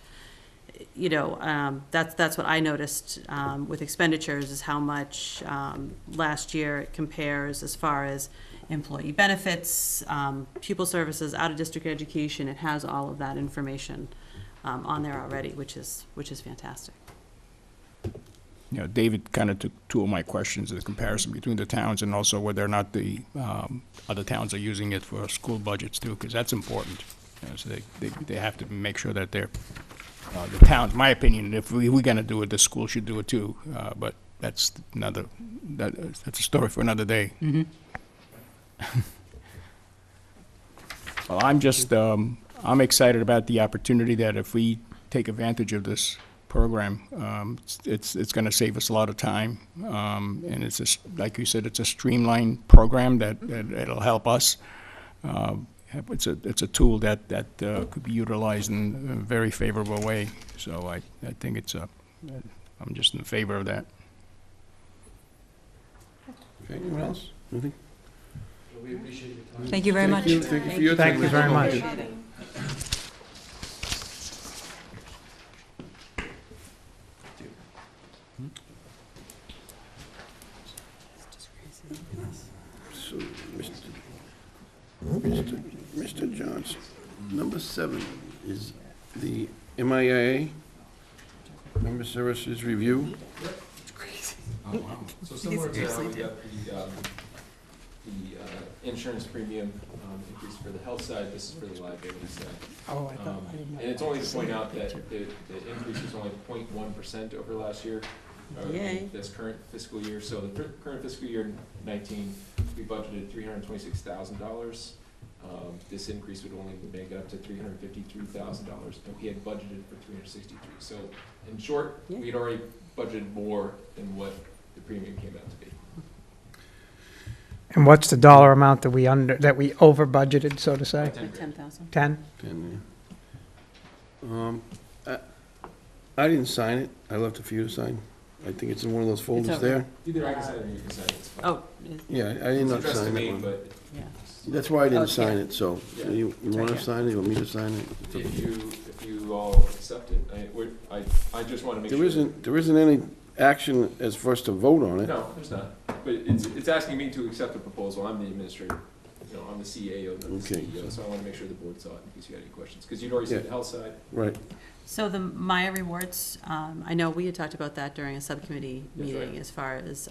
that's what I noticed with expenditures, is how much last year it compares as far as employee benefits, pupil services, out-of-district education. It has all of that information on there already, which is fantastic. David kind of took two of my questions, the comparison between the towns and also whether or not the other towns are using it for school budgets too, because that's important. So they have to make sure that they're, the towns, my opinion, if we're going to do it, the school should do it too. But that's that's a story for another day. Mhm. Well, I'm excited about the opportunity that if we take advantage of this program, it's going to save us a lot of time. And it's like you said, it's a streamlined program that'll help us. It's a tool that could be utilized in a very favorable way. So I think I'm just in favor of that. Okay, anyone else? Anything? We appreciate your time. Thank you very much. Thank you for your time. Thank you very much. So, Mr. Johnson, number 7 is the MIA, Member Services Review. So similar to how we got the insurance premium increase for the health side, this is for the liability side. Oh, I thought, I didn't know. And it's only to point out that the increase was only 0.1% over last year, Yay. this current fiscal year. So the current fiscal year 19, we budgeted $326,000. This increase would only make it up to $353,000, and we had budgeted for $363,000. So in short, Yeah. we'd already budgeted more than what the premium came out to be. And what's the dollar amount that we over budgeted, so to say? 10 grand. 10,000. 10? I didn't sign it. I left it for you to sign. I think it's in one of those folders over there. Either I can sign it or you can sign it. It's fine. Oh, Yeah, I did It's not addressed to sign that me, one. but yeah. That's why I Oh, didn't it's sign here. it, so Yeah. you It's want right to here. sign it, you want me to sign it? It's up to you. if you all accept it, I just want to make sure. There isn't any action as for us to vote on it. No, there's not. But it's asking me to accept the proposal. I'm the administrator. I'm the CAO, not the Okay. CEO, so I want to make sure the board saw it in case you had any questions. Because you'd already said Yeah. the health side. Right. So the Maya rewards, I know we had talked about that during a subcommittee That's right. meeting as far as,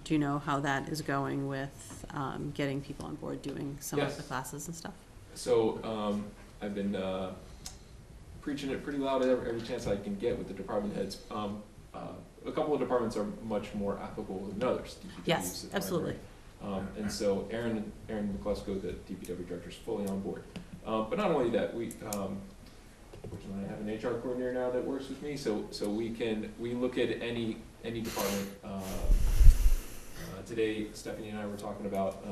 do you know how that is going with getting people on board doing some of Yes. the classes and stuff? So I've been preaching it pretty loud every chance I can get with the department heads. A couple of departments are much more applicable than others. DPW is Yes, the absolutely. primary. And so Aaron McCluskey, the DPW director, is fully on board. But not only that, fortunately, I have an HR coordinator now that works with me, so we look at any department. Today, Stephanie and I were talking about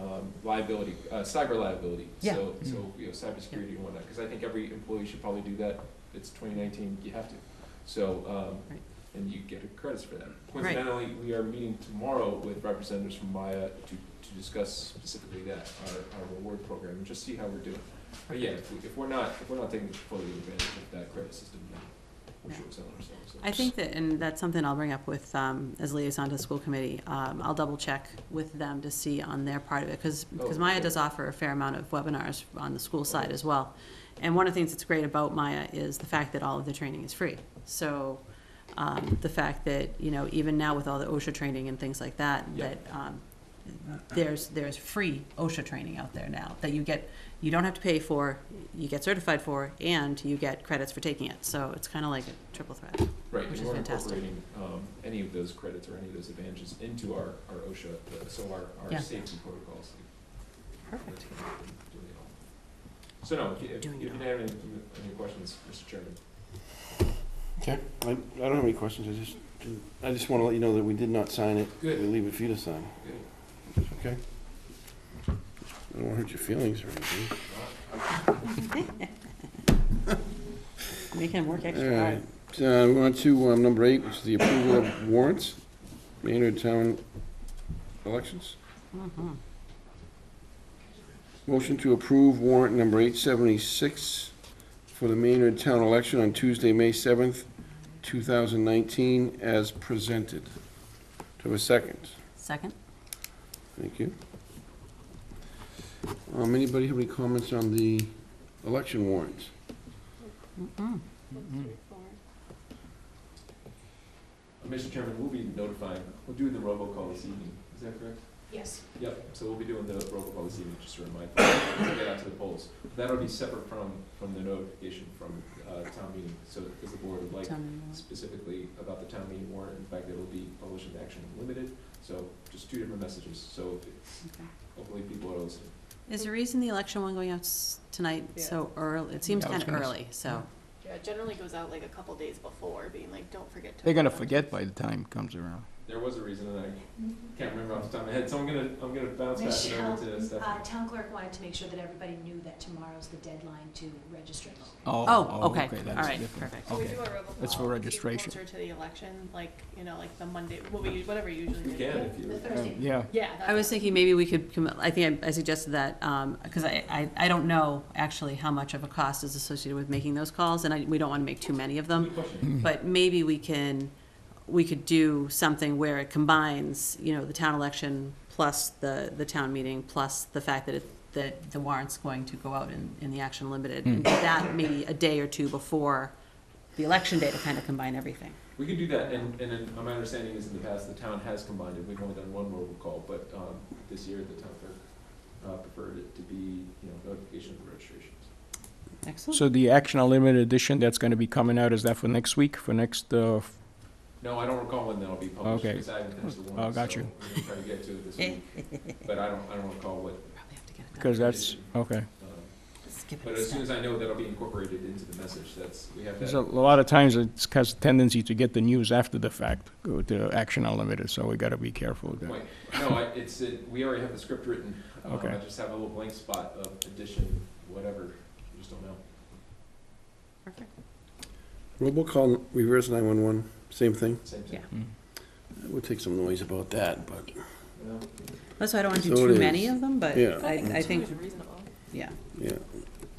liability, cyber liability. Yeah. So cybersecurity and whatnot, because I think every employee should probably do that. It's 2019, you have to. So, Right. and you get credits for that. Right. Coincidentally, we are meeting tomorrow with representatives from Maya to discuss specifically that, our reward program, and just see how we're doing. But yeah, if we're not taking fully advantage of that credit system, then we're short selling ourselves. So. I think that, and that's something I'll bring up with, as liaison to the school committee, I'll double check with them to see on their part of it, because Maya does offer a fair amount of webinars on the school side as well. And one of the things that's great about Maya is the fact that all of the training is free. So, the fact that, even now with all the OSHA training and things like that, Yeah. that, there's free OSHA training out there now that you don't have to pay for, you get certified for, and you get credits for taking it. So it's kind of like a triple threat. Right, Which and is we're fantastic. incorporating any of those credits or any of those advantages into our OSHA, so our Yeah. safety protocols. Perfect. Doing it all. So no, if you have any questions, Mr. Chairman. Okay. I don't have any questions. I just want to let you know that we did not sign it. Good. We leave it for you to sign. Good. Okay? I don't want to hurt your feelings or anything. Making him work All extra right. hard. We're on to number 8, which is the approval of warrants. Maynard Town elections. Mhm. Motion to approve warrant number 876 for the Maynard Town election on Tuesday, May 7th, 2019, as presented. Do I have a second? Second? Thank you. Anybody have any comments on the election warrants? Mr. Chairman, we'll be notifying, we'll do the robocall this evening, is that correct? Yes. Yep, so we'll be doing the robocall this evening, just to remind people to get out to the polls. That'll be separate from the notification from town meeting, so because the board would like Town meeting warrant. specifically about the town meeting warrant, in fact, it'll be published in Action Unlimited, so just 2 different messages, so Okay. hopefully people are listening. Is the reason the election one going out tonight so early? It seems Yeah, I was kind of gonna early, so. Yeah, it generally goes out like a couple days before, being like, don't forget to. They're gonna vote. forget by the time it comes around. There was a reason, and I can't remember off the top of my head, so I'm gonna bounce back it over to Stephanie. Town clerk wanted to make sure that everybody knew that tomorrow's the deadline to register. Oh, okay. that's All right, different. perfect. So we Okay. do a robocall. That's for registration. Closer to the election, like the Monday, whatever you usually do. We can, if you. The Thursday. Yeah, Yeah. I was thinking maybe we could, I think I suggested that, because I don't know actually how much of a cost is associated with making those calls, and we don't want to make too many of them. Good question. But maybe we could do something where it combines, the town election plus the town meeting, plus the fact that that the warrant's going to go out in the Action Limited. And do that maybe a day or two before the election day to kind of combine everything. We can do that, and my understanding is in the past, the town has combined it, we've only done one robocall, but this year, the town clerk preferred it to be, notification of the registrations. Excellent. so the Action Unlimited edition that's gonna be coming out, is that for next week, for next, No, I don't recall when that'll be published, Okay. because I haven't finished the Oh, warrant, got so you. we're gonna try to get to it this week. But I don't recall what. Probably have to get it done. because that's, okay. Skip it But a as soon step. as I know that'll be incorporated into the message, we have that. There's a lot of times it has a tendency to get the news after the fact, go to Action Unlimited, so we gotta be careful with that. Point. No, we already have the script written. Okay. I just have a little blank spot of addition, whatever, you just don't know. Perfect. Robocall, reverse 911, same thing? Same thing. Yeah. We'll take some noise about that, but, Well, That's why I don't want to do So it too is. many of them, but Yeah. I think, reasonable. yeah. yeah.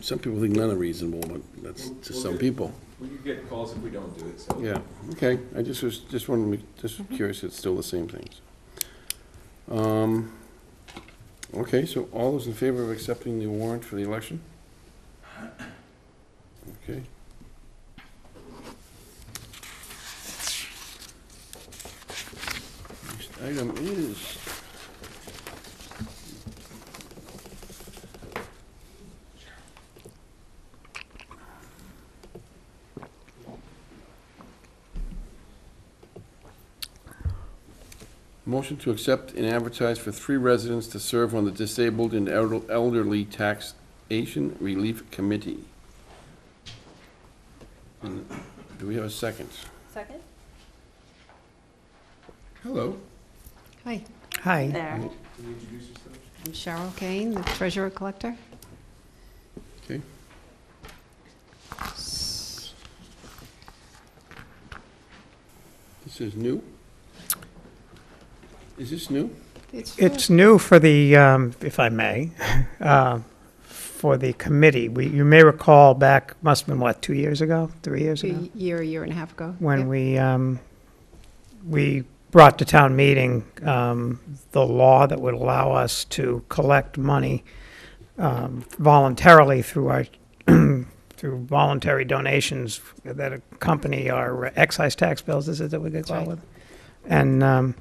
Some people think none are reasonable, but that's just some people. We could get calls if we don't do it, so. Yeah, okay, I just wanted to make, just curious, it's still the same things. Okay, so all those in favor of accepting the warrant for the election? Okay. Next item is motion to accept and advertise for 3 residents to serve on the Disabled and Elderly Taxation Relief Committee. And do we have a second? Second? Hello. Hi, Hi. There. Can you introduce yourself? I'm Cheryl Kane, the treasurer collector. Okay. This is new? Is this new? It's new for the, if I may, for the committee. You may recall back, must have been what, 2 years ago, 3 years ago? A year and a half ago. When Yep. we brought to town meeting the law that would allow us to collect money voluntarily through our, through voluntary donations that accompany our excise tax bills, is it that we could call it? And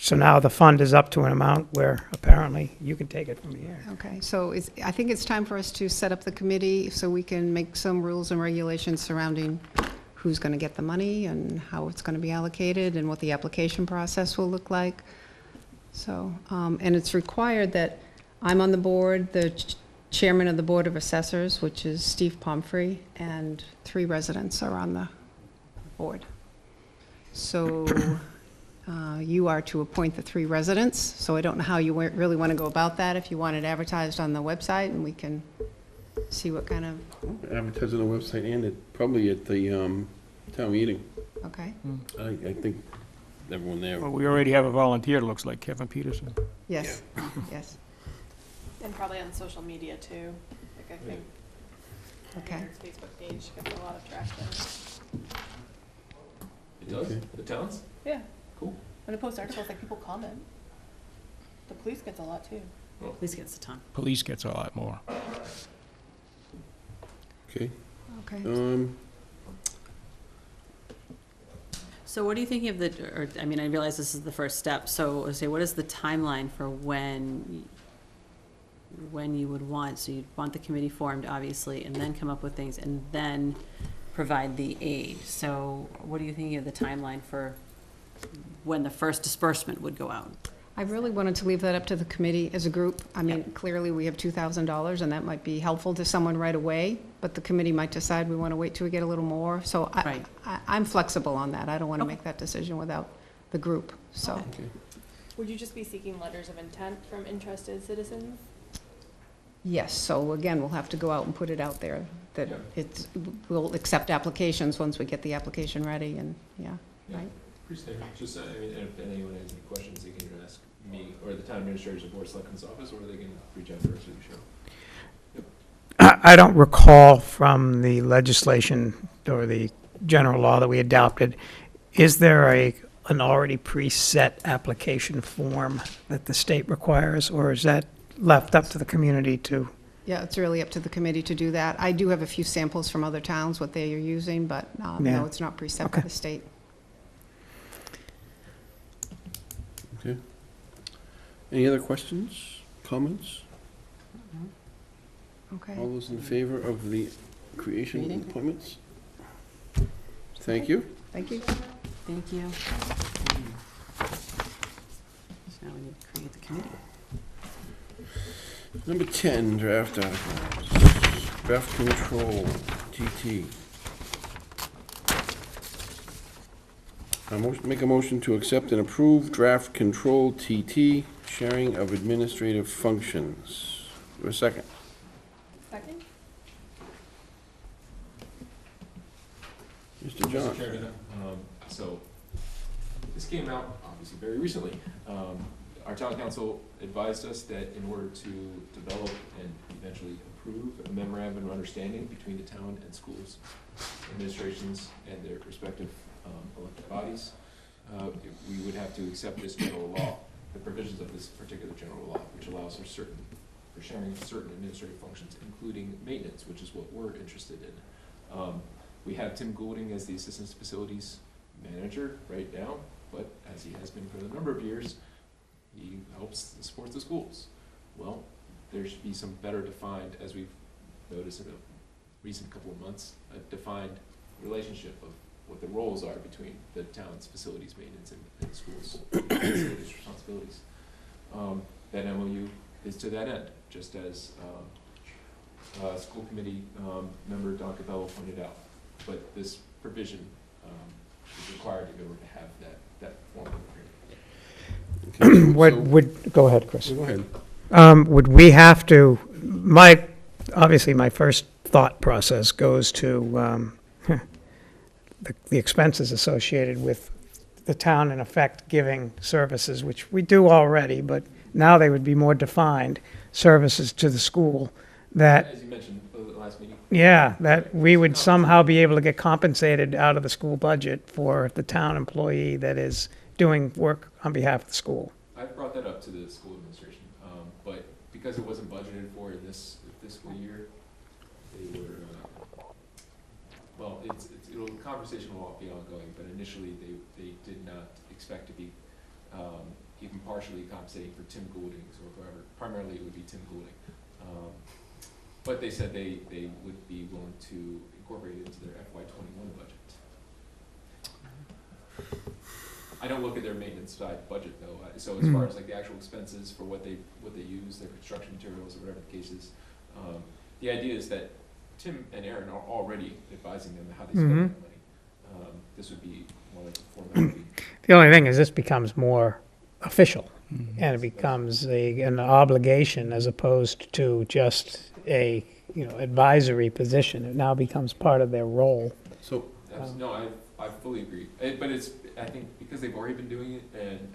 so now the fund is up to an amount where apparently you can take it from here. Okay, so I think it's time for us to set up the committee so we can make some rules and regulations surrounding who's going to get the money and how it's going to be allocated and what the application process will look like. So, and it's required that I'm on the board, the chairman of the Board of Assessors, which is Steve Pomfrey, and 3 residents are on the board. So you are to appoint the 3 residents, so I don't know how you really want to go about that, if you want it advertised on the website, and we can see what kind of, Advertise on the website and probably at the town meeting. okay? I think everyone there. Well, we already have a volunteer, it looks like, Kevin Peterson. Yes, yes, And probably on social media too. Like I think okay. Maynard's Facebook page gets a lot of traction. It does? Okay. The towns? Yeah. Cool. When it posts articles, like people comment. The police gets a lot too. Police gets a ton. Police gets a lot more. Okay. Okay. So what are you thinking of I mean, I realize this is the first step, so say, what is the timeline for when you would want, so you'd want the committee formed, obviously, and then come up with things, and then provide the aid. So what are you thinking of the timeline for when the first disbursement would go out? I really wanted to leave that up to the committee as a group. I mean, clearly, we have $2,000, and that might be helpful to someone right away, but the committee might decide we want to wait till we get a little more. So Right. I'm flexible on that. I don't want to Okay. make that decision without the group, so. Okay. Would you just be seeking letters of intent from interested citizens? Yes, so again, we'll have to go out and put it out there, that Yeah. we'll accept applications once we get the application ready, and, yeah, Yeah. right? Pretty standard. Just, I mean, if anyone has any questions, they can ask me or the town administrator's or board of selectmen's office, or they can reach out to us through the show. I don't recall from the legislation or the general law that we adopted, is there an already preset application form that the state requires, or is that left up to the community to? Yeah, it's really up to the committee to do that. I do have a few samples from other towns, what they are using, but Yeah. no, it's not preset by Okay. the state. Okay. Any other questions, comments? Okay. All those in favor of the creation Meeting. appointments? Thank you. Thank you. Thank you. So now we need to create the committee. Number 10, draft articles. Draft control, TT. Make a motion to accept and approve draft control TT, sharing of administrative functions. For a second. Second? Mr. John. Mr. Chairman, so this came out obviously very recently. Our town council advised us that in order to develop and eventually approve a memorandum of understanding between the town and schools, administrations, and their respective elected bodies, we would have to accept this general law, the provisions of this particular general law, which allows for sharing certain administrative functions, including maintenance, which is what we're interested in. We have Tim Goulding as the Assistant Facilities Manager right now, but as he has been for a number of years, he helps support the schools. Well, there should be some better defined, as we've noticed in the recent couple of months, a defined relationship of what the roles are between the town's facilities maintenance and the schools' facilities responsibilities. That MOU is to that end, just as school committee member Don Cabello pointed out. But this provision is required in order to have that form of agreement. Go ahead, Chris. Go ahead. Would we have to, obviously my first thought process goes to the expenses associated with the town in effect giving services, which we do already, but now they would be more defined, services to the school that, As you mentioned the last meeting. yeah, that we would somehow be able to get compensated out of the school budget for the town employee that is doing work on behalf of the school. I've brought that up to the school administration, but because it wasn't budgeted for in this fiscal year, they were, well, the conversation will be ongoing, but initially they did not expect to be even partially compensating for Tim Goulding's, or whoever, primarily it would be Tim Goulding. But they said they would be willing to incorporate it into their FY21 budget. I don't look at their maintenance side budget though, so as far as like the actual expenses for what they use, their construction materials or whatever the case is, the idea is that Tim and Aaron are already advising them how they spend their money. This would be more like a formality. The only thing is this becomes more official, and it becomes an obligation as opposed to just a advisory position. It now becomes part of their role. So, No, I fully agree. But I think because they've already been doing it, and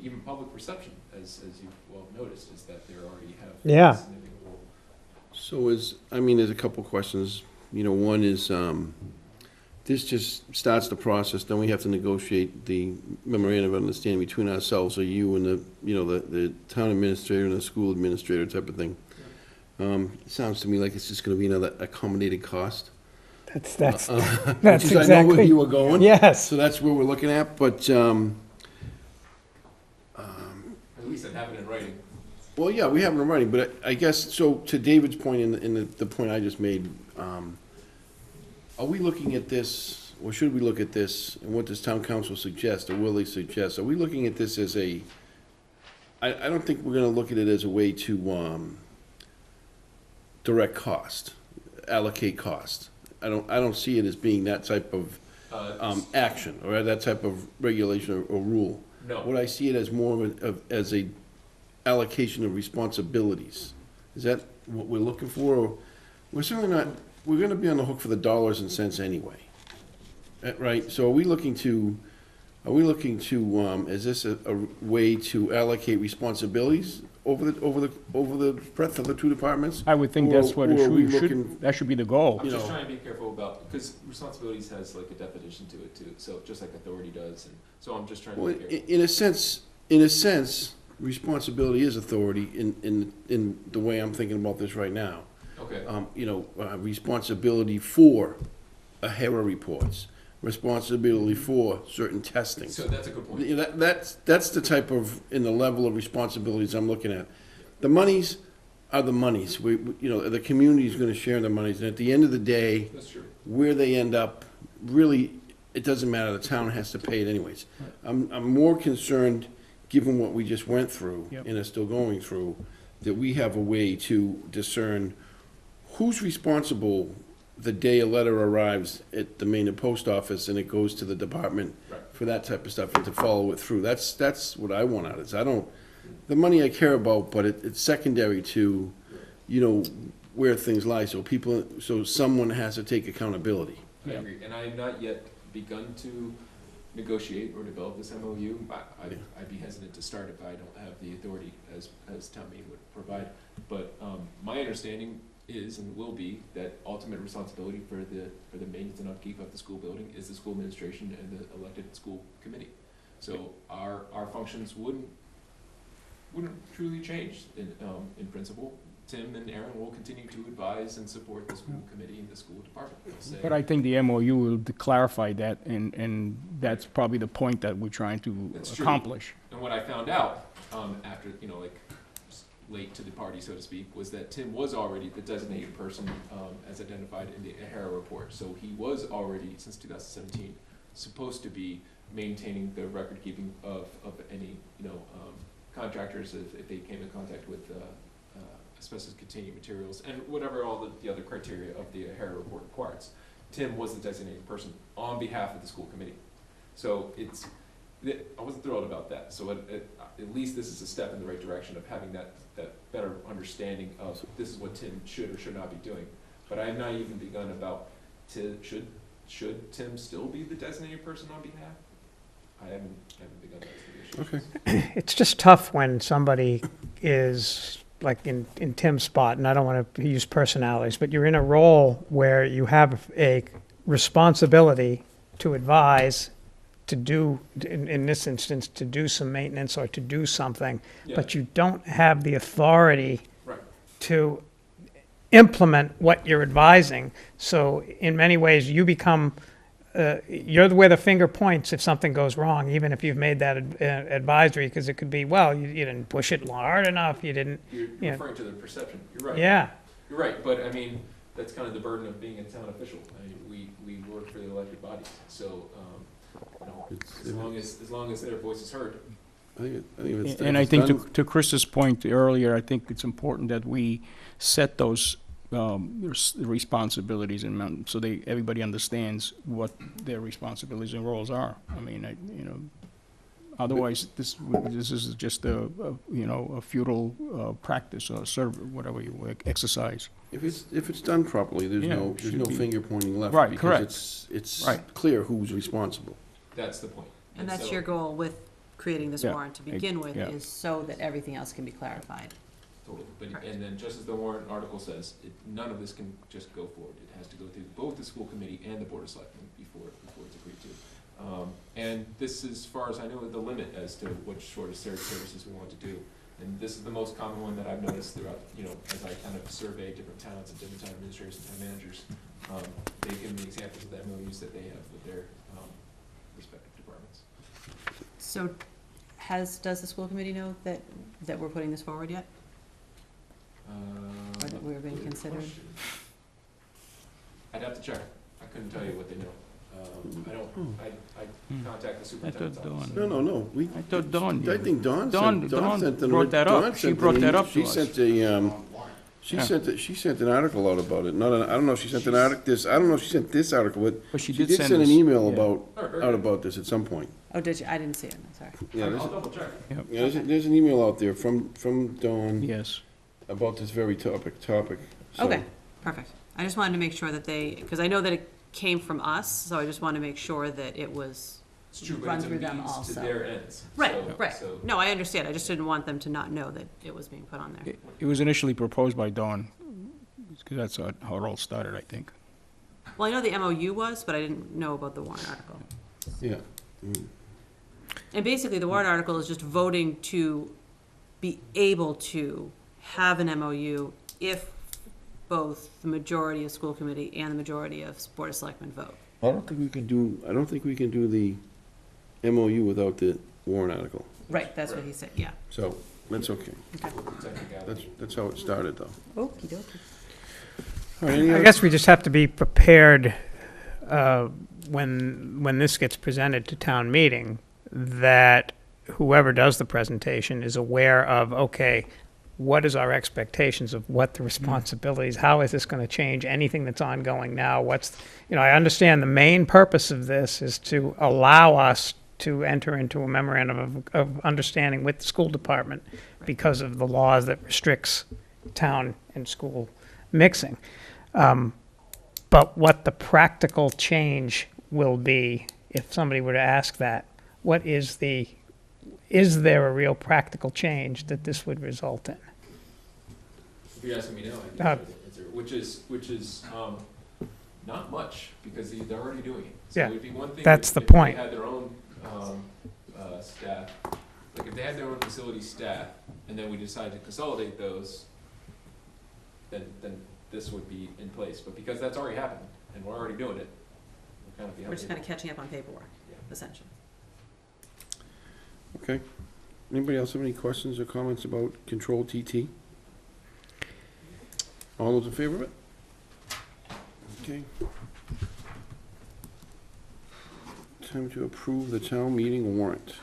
even public perception, as you've well noticed, is that they already have a significant role. So there's a couple questions. One is, this just starts the process, then we have to negotiate the memorandum of understanding between ourselves, or you and the town administrator and the school administrator type of thing. It sounds to me like it's just gonna be another accommodated cost. That's Which is, exactly. I know where you were going. Yes. So that's where we're looking at, but, At least have it in writing. well, yeah, we have it in writing, but I guess, so to David's point and the point I just made, are we looking at this, or should we look at this, and what does town council suggest, or will they suggest? Are we looking at this as I don't think we're gonna look at it as a way to, direct cost, allocate cost. I don't see it as being that type of, action, or that type of regulation or rule. No. What I see it as more as a allocation of responsibilities. Is that what we're looking for? Or we're certainly not, we're gonna be on the hook for the dollars and cents anyway. Right, so are we looking to, is this a way to allocate responsibilities over the breadth of the two departments? I would think that's what it Or are we should, looking- that should be the goal. I'm just trying to be careful about, because responsibilities has like a definition to it too, so just like authority does, and so I'm just trying to Well, be careful. in a sense, responsibility is authority in the way I'm thinking about this right now. Okay. Responsibility for HERA reports, responsibility for certain testing. So that's a good point. That's the type of, in the level of responsibilities I'm looking at. The monies are the monies. The community is gonna share the monies, and at the end of the day, That's true. where they end up, really, it doesn't matter, the town has to pay it anyways. I'm more concerned, given what we just went through, and are still going through, that we have a way to discern who's responsible the day a letter arrives at the Maynard post office and it goes to the department for that type of stuff, and to follow it through. That's what I want out of this. The money I care about, but it's secondary to, where things lie, so someone has to take accountability. I agree, and I have not yet begun to negotiate or develop this MOU. I'd be hesitant to start if I don't have the authority as town meeting would provide. But my understanding is and will be that ultimate responsibility for the maintenance and upkeep of the school building is the school administration and the elected school committee. So our functions wouldn't truly change in principle. Tim and Aaron will continue to advise and support the school committee and the school department. They'll say, But I think the MOU will clarify that, and that's probably the point that we're trying to That's true. accomplish. And what I found out after, like late to the party, so to speak, was that Tim was already the designated person as identified in the AHERA report. So he was already, since 2017, supposed to be maintaining the record keeping of any contractors if they came in contact with asbestos-containing materials and whatever all the other criteria of the AHERA report requires. Tim was the designated person on behalf of the school committee. So I wasn't thrilled about that. So at least this is a step in the right direction of having that better understanding of this is what Tim should or should not be doing. But I have not even begun about should Tim still be the designated person on behalf? I haven't begun those negotiations. Okay. It's just tough when somebody is like in Tim's spot, and I don't want to use personalities, but you're in a role where you have a responsibility to advise, to do, in this instance, to do some maintenance or to do something, but you don't have the authority to implement what you're advising. So in many ways, you become you're where the finger points if something goes wrong, even if you've made that advisory, because it could be, well, you didn't push it hard enough, you didn't. You're referring to the perception. You're right. Yeah. You're right, but I mean, that's kind of the burden of being a town official. I mean, we work for the elected bodies, so as long as their voice is heard. And I think to Chris's point earlier, I think it's important that we set those responsibilities and so everybody understands what their responsibilities and roles are. I mean, otherwise this is just a futile practice or whatever you exercise. If it's done properly, there's no finger pointing left. Right, because correct. It's clear who's responsible. That's the point. And that's so, your goal with creating this Yeah, warrant to begin with, yeah. is so that everything else can be clarified. Totally. But, and then just as the warrant article says, none of this can just go forward. It has to go through both the school committee and the board of selectmen before it's agreed to. And this is, as far as I know, the limit as to what sort of services we want to do. And this is the most common one that I've noticed throughout, as I kind of survey different towns and different town administrators and town managers. They give me examples of the MOUs that they have with their respective departments. So does the school committee know that we're putting this forward yet? Or that we're being considered? I'd have to check. I couldn't tell you what they know. I contact the superintendent's office. No. I thought Dawn. I think Dawn sent brought that up. She brought that up to us. She sent an article out about it. I don't know if she sent an article. I don't know if she sent this article, but she did did send an us- email yeah. about this at some point. Oh, did you? I didn't see it, I'm sorry. Yeah, I'll double check. there's an email out there from Dawn Yes. about this very topic. So- Okay, perfect. I just wanted to make sure that because I know that it came from us, so I just wanted to make sure that it was It's true, but run it's a through them means also. to their ends. Right, So- right. so- No, I understand. I just didn't want them to not know that it was being put on there. It was initially proposed by Dawn, because that's how it all started, I think. Well, I know the MOU was, but I didn't know about the warrant article. Yeah. And basically, the warrant article is just voting to be able to have an MOU if both the majority of school committee and the majority of board of selectmen vote. I don't think we can do the MOU without the warrant article. Right, that's what he said, yeah. So, that's okay. That's how it started, though. Okey dokey. All right, any I other- guess we just have to be prepared when this gets presented to town meeting, that whoever does the presentation is aware of, okay, what is our expectations of what the responsibilities, how is this going to change anything that's ongoing now? I understand the main purpose of this is to allow us to enter into a memorandum of understanding with the school department because of the laws that restricts town and school mixing. But what the practical change will be, if somebody were to ask that, is there a real practical change that this would result in? If you're asking me now, I can answer, which is not much, because they're already doing it. So Yeah, it'd be one thing that's if the they point. had their own staff, like if they had their own facility staff, and then we decided to consolidate those, then this would be in place. But because that's already happened, and we're already doing it, we're kind of behind. We're just kind of catching up on paperwork, essentially. Okay. Anybody else have any questions or comments about Control TT? All those in favor of it? Okay. Time to approve the town meeting warrant.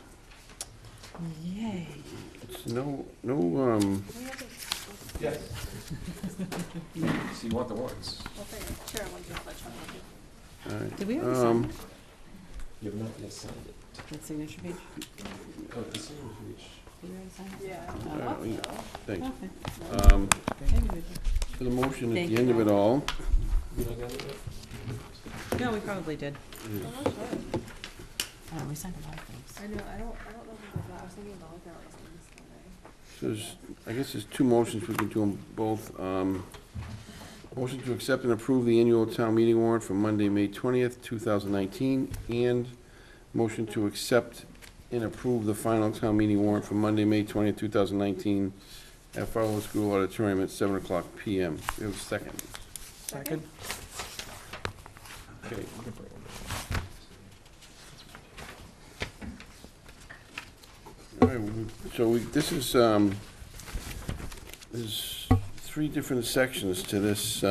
Yay. It's no, Yes. So you want the warrants? all right. Did we already sign it? You have not yet signed it. That signature page? Oh, the signature page. Did we already sign it? Yeah. All right, thanks. Okay. Maybe we did. For the motion at Thank the you. end of it all. You not got it yet? No, we probably did. is- We signed a lot of things. I don't know if I was thinking about looking at like things. So there's, I guess there's two motions, we can do them both. Motion to accept and approve the annual town meeting warrant for Monday, May 20th, 2019, and motion to accept and approve the final town meeting warrant for Monday, May 20th, 2019, at Farlow School Auditorium at 7 o'clock PM. We have a second. Second. Okay. All right, so this is, there's three different sections to this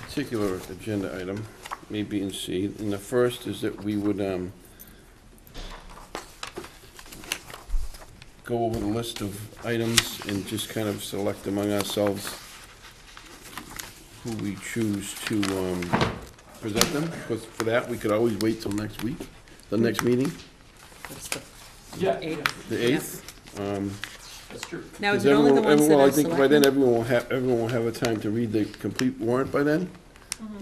particular agenda item, A, B, and C. And the first is that we would go over the list of items and just kind of select among ourselves who we choose to present them. Because for that, we could always wait till next week, the next meeting, That's the Yeah. eighth. the 8th. That's true. Now, is Because it only the ones that well, are I think by then, selected? everyone will have a time to read the complete warrant by then.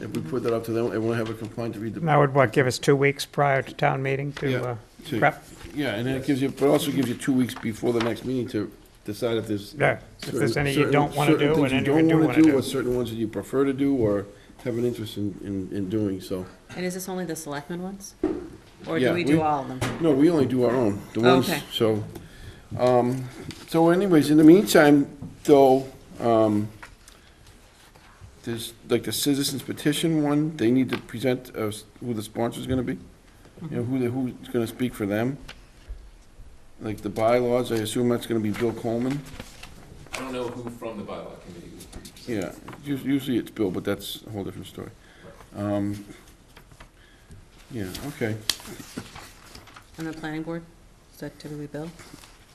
If we put that up to them, everyone will have a complaint to read the. That would, give us 2 weeks prior to town meeting Yeah, to to- prep? Yeah, and then it gives you, but also gives you 2 weeks before the next meeting to decide if there's. Yeah, if there's any you certain- don't want to certain do things and you any you don't do wanna want to do. Or certain ones that you prefer to do or have an interest in doing, so. And is this only the selectmen ones? Or Yeah, do we do all of them? No, we only do our own, the Oh, ones, okay. so anyways, in the meantime, though, there's like the citizens petition one, they need to present who the sponsor's gonna be. You know, who's gonna speak for them. Like the bylaws, I assume that's gonna be Bill Coleman. I don't know who from the bylaw committee would be. Yeah, usually it's Bill, but that's a whole different story. Yeah, okay. And the planning board? Is that typically Bill?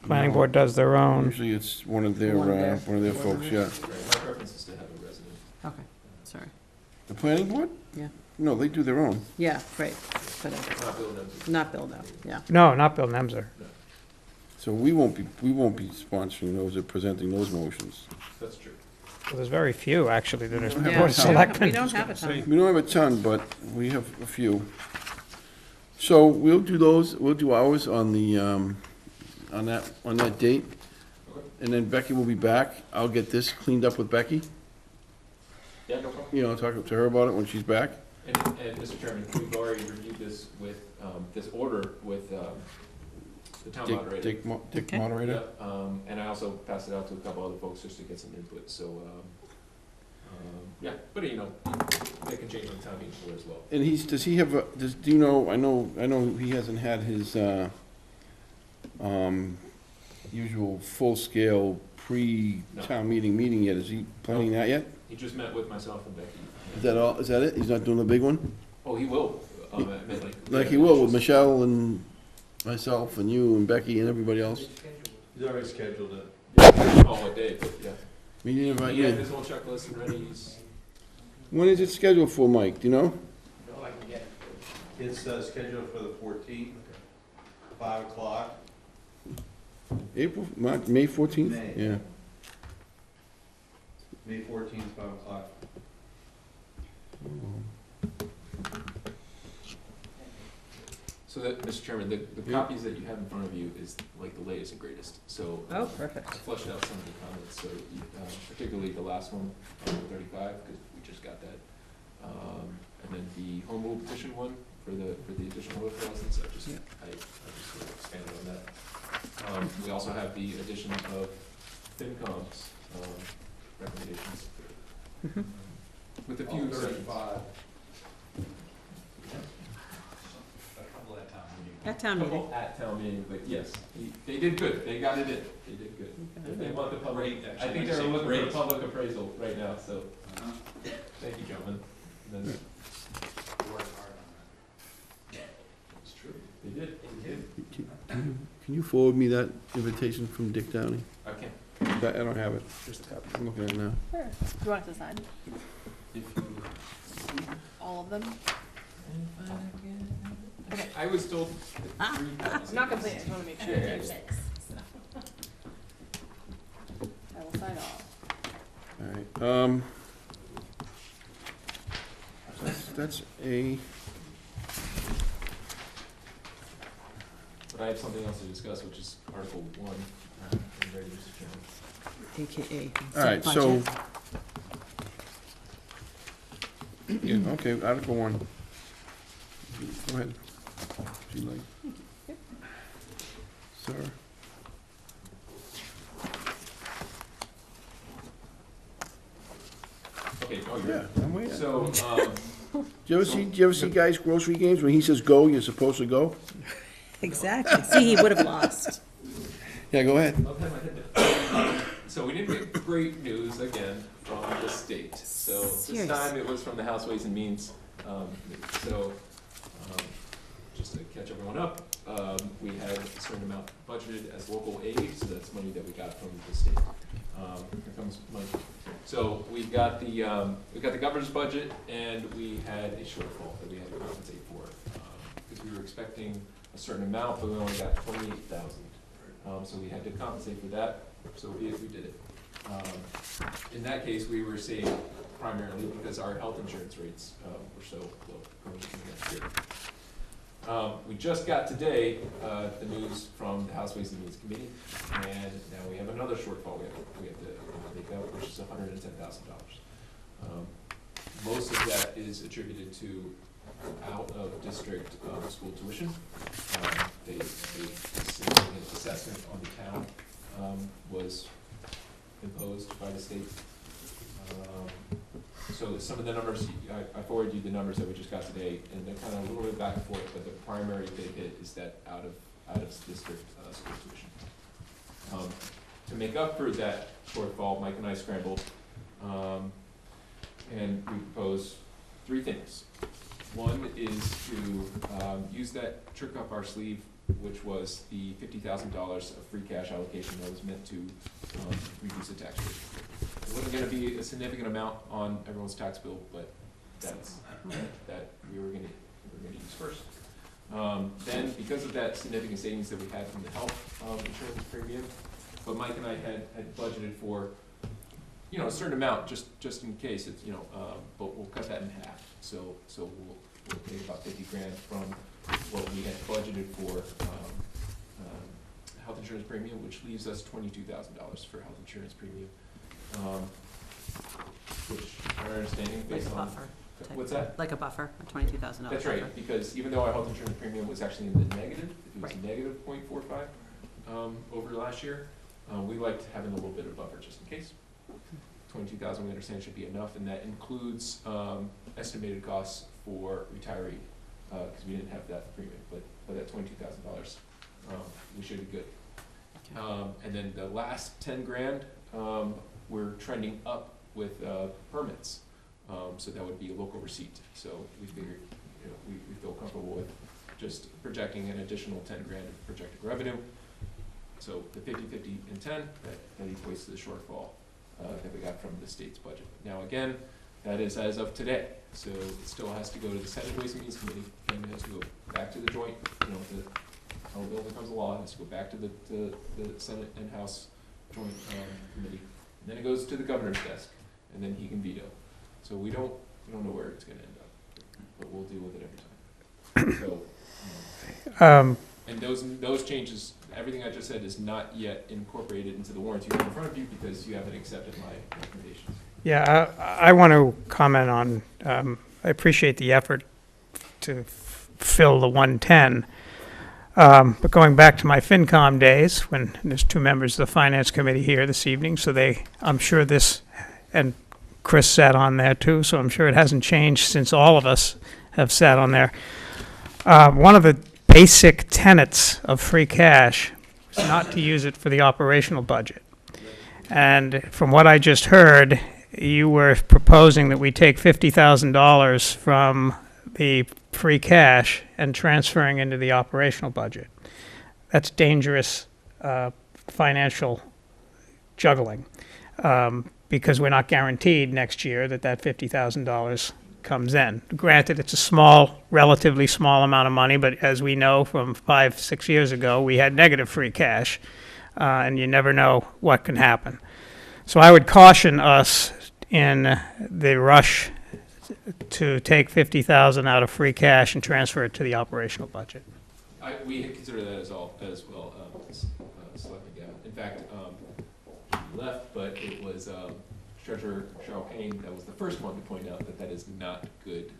Planning board does their own. Usually it's one of their folks, yeah. My preference is to have a resident. Okay, sorry. The planning board? Yeah. No, they do their own. Yeah, right, but Not Bill Nemser. not Bill, no, yeah. No, not Bill Nemser. So we won't be sponsoring those or presenting those motions. That's true. Well, there's very few, actually, that are don't have Board a of ton. Selectmen. We don't have a ton. We don't have a ton, but we have a few. So we'll do ours on the, on that date. And then Becky will be back. I'll get this cleaned up with Becky. Yeah, no problem. You know, talk to her about it when she's back. And Mr. Chairman, we've already reviewed this with, this order with, the town moderator. Dick Okay. moderator. Yep, and I also passed it out to a couple other folks just to get some input, so, yeah, but you know, they can change on the town meeting floor as well. And does he have do you know, I know he hasn't had his, usual full-scale pre-town meeting yet. Is he planning that yet? He just met with myself and Becky. Is that all, is that it? He's not doing the big one? Oh, he will, I mean, Like he will with Michelle and myself and you and Becky and everybody else? He's already scheduled it. Oh, what day, but yeah. We need to invite He had you. his whole checklist and ready, he's, When is it scheduled for, Mike? Do you know? No, I can get it. It's scheduled for the 14th, 5 o'clock. April, May 14th? May. Yeah. May 14th, 5 o'clock. So that, Mr. Chairman, the copies that you have in front of you is like the latest and greatest. So Oh, perfect. I flushed out some of the comments, so particularly the last one, 35, because we just got that. And then the home rule petition one for the additional $1,000. I just sort of expanded on that. We also have the addition of FinCom's recommendations. With a few exceptions. At town meeting. At town meeting, but yes, they did good. They got it in. They did good. If they want the public, I think they're looking for a public appraisal right now, so. Thank you, gentlemen. And then, it's true. They did. They did. Can you forward me that invitation from Dick Downey? I can. I don't have it. I'm looking at it now. Sure. Do you want it to sign? If you All of them? Okay. I was told. Not complete, I just wanna make sure. Yeah. I will sign all. All right, that's a, But I have something else to discuss, which is Article 1. Are you ready, Mr. Chairman? AKA. all right, so. Yeah, okay, Article 1. Go ahead. If you like. Sir. Okay, oh, you're Yeah, ready. I'm waiting. So, Do you ever see guys' grocery games when he says go, you're supposed to go? Exactly. See, he would have lost. Yeah, go ahead. I'll have my head down. So we didn't get great news again from the state. So this time it was from the House Ways and Means. Just to catch everyone up, we had a certain amount budgeted as local aid, so that's money that we got from the state. Here comes money. So we got the governor's budget, and we had a shortfall that we had to compensate for because we were expecting a certain amount, but we only got 28,000. So we had to compensate for that. So we did it. In that case, we were saved primarily because our health insurance rates were so low going into next year. We just got today the news from the House Ways and Means Committee, and now we have another shortfall we have to make up, which is $110,000. Most of that is attributed to out-of-district school tuition. The significant assessment on the town was imposed by the state. So some of the numbers, I forwarded you the numbers that we just got today, and they're kind of a little bit back and forth, but the primary big hit is that out-of-district school tuition. To make up for that shortfall, Mike and I scrambled, and we propose three things. One is to use that trick up our sleeve, which was the $50,000 of free cash allocation that was meant to reduce the tax rate. It wasn't going to be a significant amount on everyone's tax bill, but that's that we were going to use first. Then, because of that significant savings that we had from the health insurance premium, but Mike and I had budgeted for, a certain amount just in case it's, but we'll cut that in half. So we'll take about 50 grand from what we had budgeted for health insurance premium, which leaves us $22,000 for health insurance premium. Which, our understanding, Like based a on buffer. what's that? Like a buffer, a $22,000 buffer. That's right, because even though our health insurance premium was actually in the negative, it was negative 0.45 over last year, we liked having a little bit of buffer just in case. 22,000 we understand should be enough, and that includes estimated costs for retiree, because we didn't have that premium, but at $22,000, we should be good. And then the last 10 grand, we're trending up with permits, so that would be a local receipt. So we figured, we feel comfortable with just projecting an additional 10 grand of projected revenue. So the 50, 50, and 10, that equates to the shortfall that we got from the state's budget. Now again, that is as of today, so it still has to go to the Senate Ways and Means Committee, and it has to go back to the joint, how a bill becomes a law, it has to go back to the Senate and House joint committee. And then it goes to the governor's desk, and then he can veto. So we don't know where it's gonna end up, but we'll deal with it every time. So, Um, And those changes, everything I just said is not yet incorporated into the warrants you have in front of you because you haven't accepted my recommendations. Yeah, I want to comment on, I appreciate the effort to fill the 110. But going back to my FinCom days, when there's two members of the Finance Committee here this evening, so I'm sure this, and Chris sat on there too, so I'm sure it hasn't changed since all of us have sat on there. One of the basic tenets of free cash is not to use it for the operational budget. And from what I just heard, you were proposing that we take $50,000 from the free cash and transferring into the operational budget. That's dangerous financial juggling, because we're not guaranteed next year that that $50,000 comes in. Granted, it's a small, relatively small amount of money, but as we know from 5-6 years ago, we had negative free cash, and you never know what can happen. So I would caution us in the rush to take $50,000 out of free cash and transfer it to the operational budget. We consider that as well, Selectman Gavin. In fact, he left, but it was Treasurer Cheryl Payne that was the first one to point out that that is not good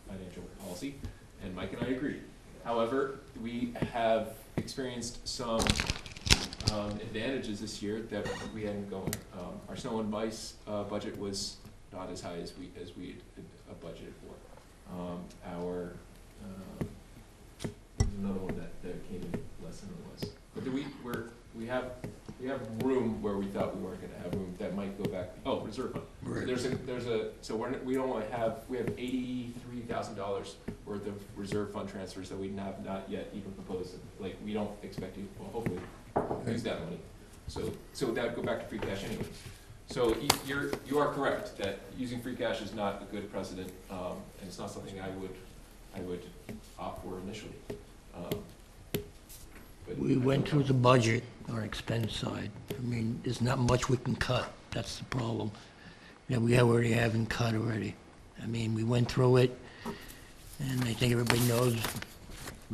financial policy, and Mike and I agree. However, we have experienced some advantages this year that we hadn't going. Our snow and ice budget was not as high as we had budgeted for. There's another one that came in less than it was. But we have room where we thought we weren't going to have room that might go back. Oh, reserve fund. Right. So we have $83,000 worth of reserve fund transfers that we have not yet even proposed. Like, we don't expect to, well, hopefully use that money. So that would go back to free cash anyways. So you are correct that using free cash is not a good precedent, and it's not something I would opt for initially. We went through the budget on expense side. I mean, there's not much we can cut. That's the problem that we already haven't cut already. I mean, we went through it, and I think everybody knows,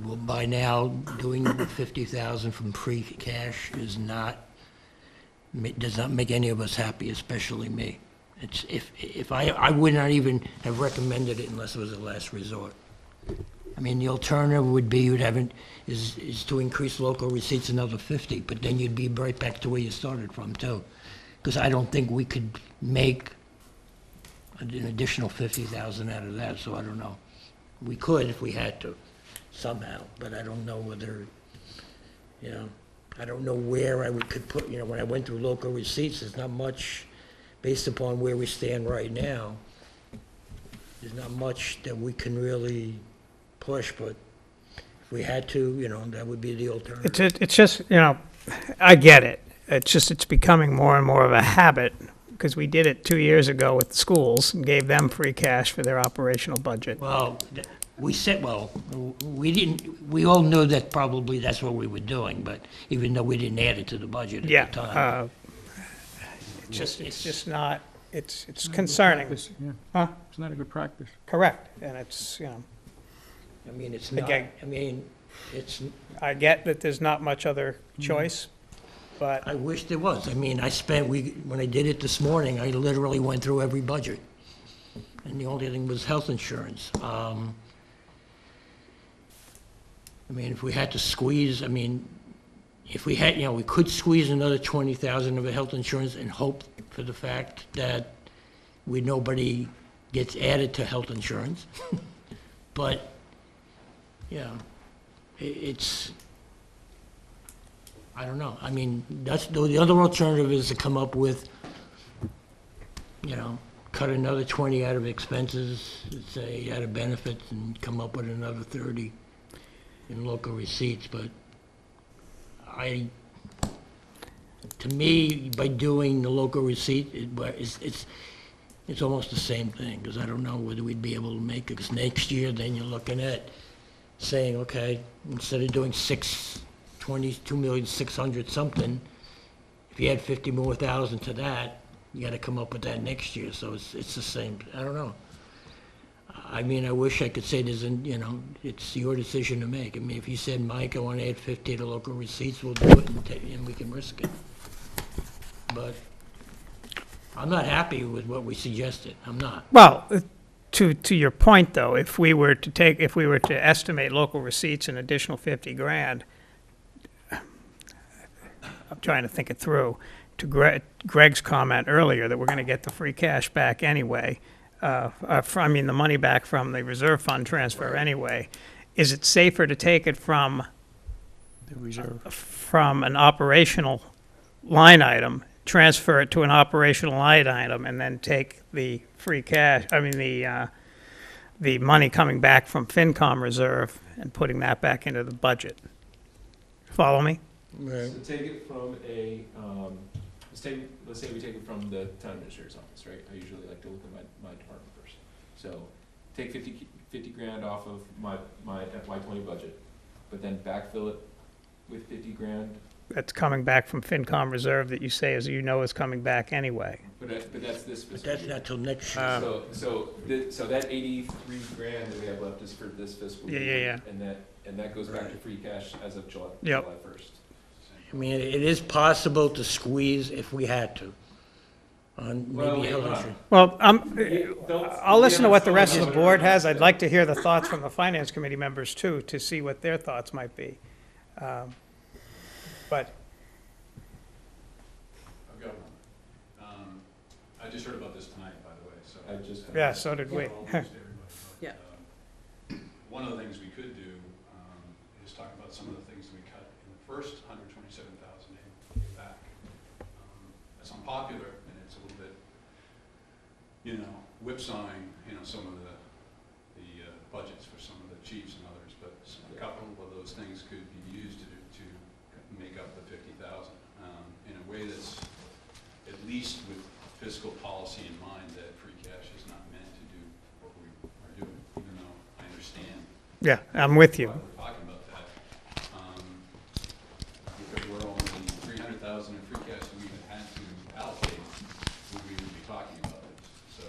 well, by now, doing the 50,000 from free cash does not make any of us happy, especially me. It's, if I would not even have recommended it unless it was a last resort. I mean, the alternative would be is to increase local receipts another 50, but then you'd be right back to where you started from too. Because I don't think we could make an additional 50,000 out of that, so I don't know. We could if we had to, somehow, but I don't know whether, I don't know where could put, when I went through local receipts, there's not much, based upon where we stand right now, there's not much that we can really push, but if we had to, that would be the alternative. It's just, I get it. It's becoming more and more of a habit, because we did it 2 years ago with the schools and gave them free cash for their operational budget. Well, we all knew that probably that's what we were doing, but even though we didn't add it to the budget at the time. It's not, it's concerning. Huh? It's not a good practice. Correct, and it's, I mean, it's not, Again, I mean, it's, I get that there's not much other choice, but I wish there was. I mean, when I did it this morning, I literally went through every budget. And the only thing was health insurance. I mean, if we had to squeeze, if we had, we could squeeze another 20,000 of a health insurance and hope for the fact that nobody gets added to health insurance. But, it's, I don't know. I mean, the other alternative is to come up with, cut another 20 out of expenses, say out of benefits, and come up with another 30 in local receipts. But to me, by doing the local receipt, it's almost the same thing, because I don't know whether we'd be able to make it. Because next year, then you're looking at saying, okay, instead of doing 22,600,000 something, if you add 50 more thousand to that, you got to come up with that next year. So it's the same. I don't know. I mean, I wish I could say it's your decision to make. I mean, if you said, Mike, I want to add 50 to local receipts, we'll do it and we can risk it. But I'm not happy with what we suggested. I'm not. Well, to your point, though, if we were to estimate local receipts an additional 50 grand, I'm trying to think it through, to Greg's comment earlier that we're going to get the free cash back anyway, the money back from the reserve fund transfer anyway, is it safer to take it from The reserve. from an operational line item, transfer it to an operational line item, and then take the free cash, the money coming back from FinCom reserve and putting that back into the budget? Follow me? So take it from let's say we take it from the town administrator's office, right? I usually like to look at my department first. So take 50 grand off of my FY20 budget, but then backfill it with 50 grand. That's coming back from FinCom reserve that you say, as you know, is coming back anyway. But that's this fiscal But that's year. not till next year. So that 83 grand that we have left is for this fiscal year. Yeah. And that goes back to free cash as of July Yep. 1st. I mean, it is possible to squeeze if we had to, on maybe health insurance. Well, I'll listen to what the rest of the board has. I'd like to hear the thoughts from the Finance Committee members, too, to see what their thoughts might be. But I've got one. I just heard about this tonight, by the way, so. Yeah, so did we. Almost everybody, but, Yeah. one of the things we could do, is talk about some of the things we cut in the first 127,000 and get back. That's unpopular, and it's a little bit, whipsawing, some of the budgets for some of the chiefs and others, but a couple of those things could be used to make up the 50,000 in a way that's at least with fiscal policy in mind, that free cash is not meant to do what we are doing, even though I understand. Yeah, I'm with you. Why we're talking about that. If it were only 300,000 in free cash that we had to allocate, we would be talking about it. So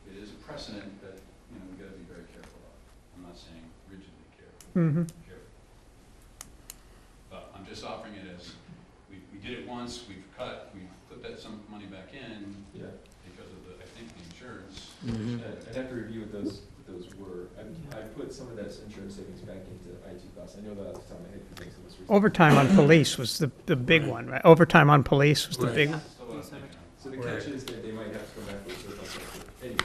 it is a precedent that we got to be very careful of. I'm not saying rigidly careful. Mm-hmm. But I'm just offering it as, we did it once, we've put some money back in. Yeah. Because of I think the insurance. I'd have to review what those were. I put some of that insurance savings back into IT costs. I know that off the top of my head for things that was recent. Overtime on police was the big one, right? Overtime on police was the big one. So the catch is that they might have to come back with a surplus anyway.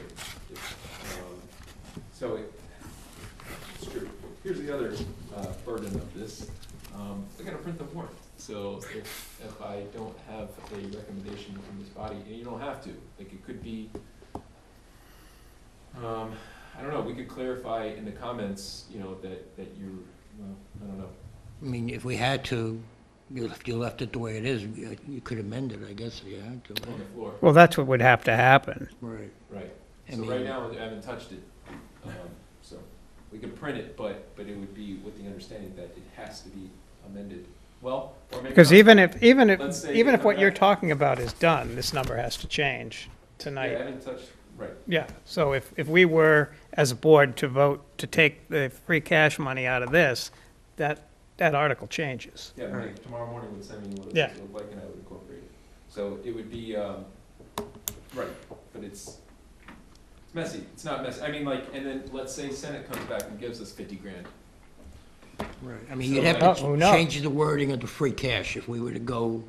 It's true. Here's the other burden of this. I gotta print the warrant. So if I don't have a recommendation from this body, and you don't have to, like it could be, I don't know, we could clarify in the comments, that you're, well, I don't know. I mean, if we had to, if you left it the way it is, you could amend it, I guess, if you had to. On the floor. Well, that's what would have to happen. Right. Right. I So mean- right now, I haven't touched it. So we could print it, but it would be with the understanding that it has to be amended. Well, or maybe Because not. even Let's say if they come what you're back- talking about is done, this number has to change Yeah, I tonight. haven't touched, right. Yeah, so if we were, as a board, to vote to take the free cash money out of this, that article changes. Yeah, Mike, tomorrow morning would send me what Yeah. it would look like, and I would incorporate it. So it would be, right, but it's messy. It's not messy. I mean, and then let's say Senate comes back and gives us 50 grand. Right. I mean, So you'd have like- to Oh, no. change the wording of the free cash if we were to go,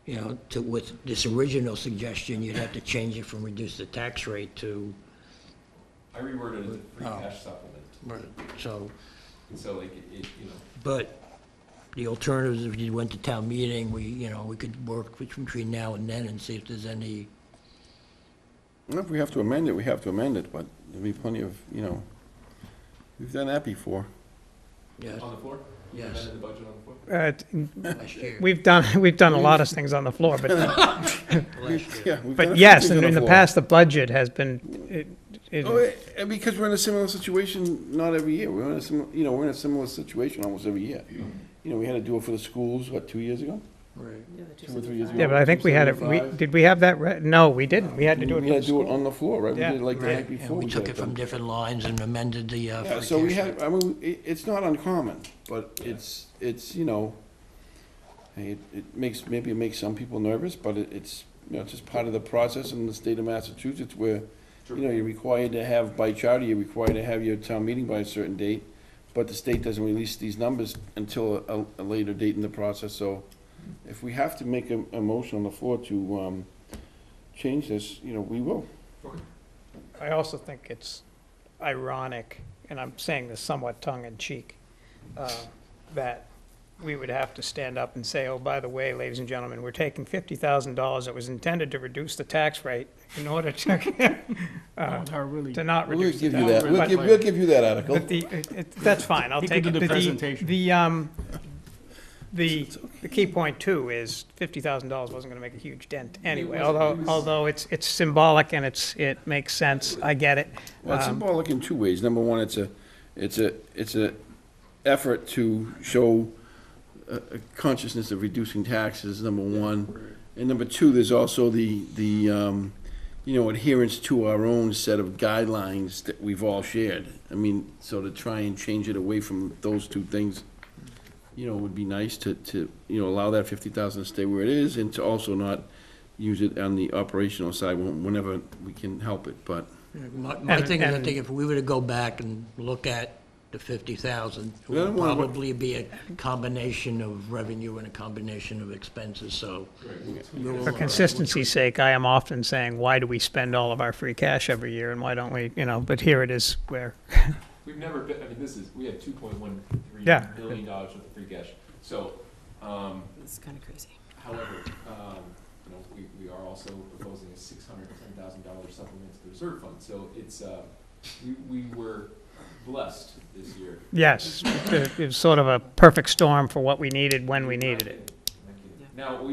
with this original suggestion, you'd have to change it from reduce the tax rate to, I reworded it as a free Oh. cash supplement. right, so. So it. But the alternatives, if you went to town meeting, we could work between now and then and see if there's any. If we have to amend it, we have to amend it, but there'll be plenty of, we've done that before. Yes. On the floor? Yes. Amended the budget on the floor? Last year. We've done a lot of things on the floor, but Last year. Yeah, we've done a but few yes, things on in the floor. past, the budget has been, And because we're in a similar situation, not every year, we're in a similar situation almost every year. We had to do it for the schools, 2 years ago? Right. 2 or 3 years ago. Yeah, but I think we had it, 275. did we have that, no, we didn't. We had to do it. We had to do it on the floor, right? We Yeah. did it like the Right, night before. and we took did it from different lines and amended the, Yeah, free so we cash. had, I mean, it's not uncommon, but it's, you know, hey, maybe it makes some people nervous, but it's, you know, it's just part of the process in the state of Massachusetts where, you know, you're required to have, by charter, you're required to have your town meeting by a certain date, but the state doesn't release these numbers until a later date in the process, so if we have to make a motion on the floor to, change this, you know, we will. I also think it's ironic, and I'm saying this somewhat tongue-in-cheek, that we would have to stand up and say, oh, by the way, ladies and gentlemen, we're taking $50,000 that was intended to reduce the tax rate in order to, to not We'll reduce the give you tax that, rate. we'll give you that article. But that's fine, I'll He take could it. do the But presentation. The key point too is $50,000 wasn't gonna make a huge dent anyway, although it's symbolic and it makes sense, I get it. Well, it's symbolic in 2 ways. Number one, it's a effort to show a consciousness of reducing taxes, number one. And number two, there's also the you know, adherence to our own set of guidelines that we've all shared. I mean, so to try and change it away from those two things, you know, would be nice to, you know, allow that 50,000 to stay where it is and to also not use it on the operational side whenever we can help it, but. My thing is, I think if we were to go back and look at the 50,000, it would probably be a combination of revenue and a combination of expenses, so. For consistency's sake, I am often saying, why do we spend all of our free cash every year and why don't we, you know, but here it is where. We've never been, I mean, we have Yeah. $2.13 billion worth of free cash. So, It's kind of crazy. however, you know, we are also proposing a $610,000 supplement to the reserve fund. So it's, we were blessed this year. Yes, it was sort of a perfect storm for what we needed when we needed it. Thank you. Now,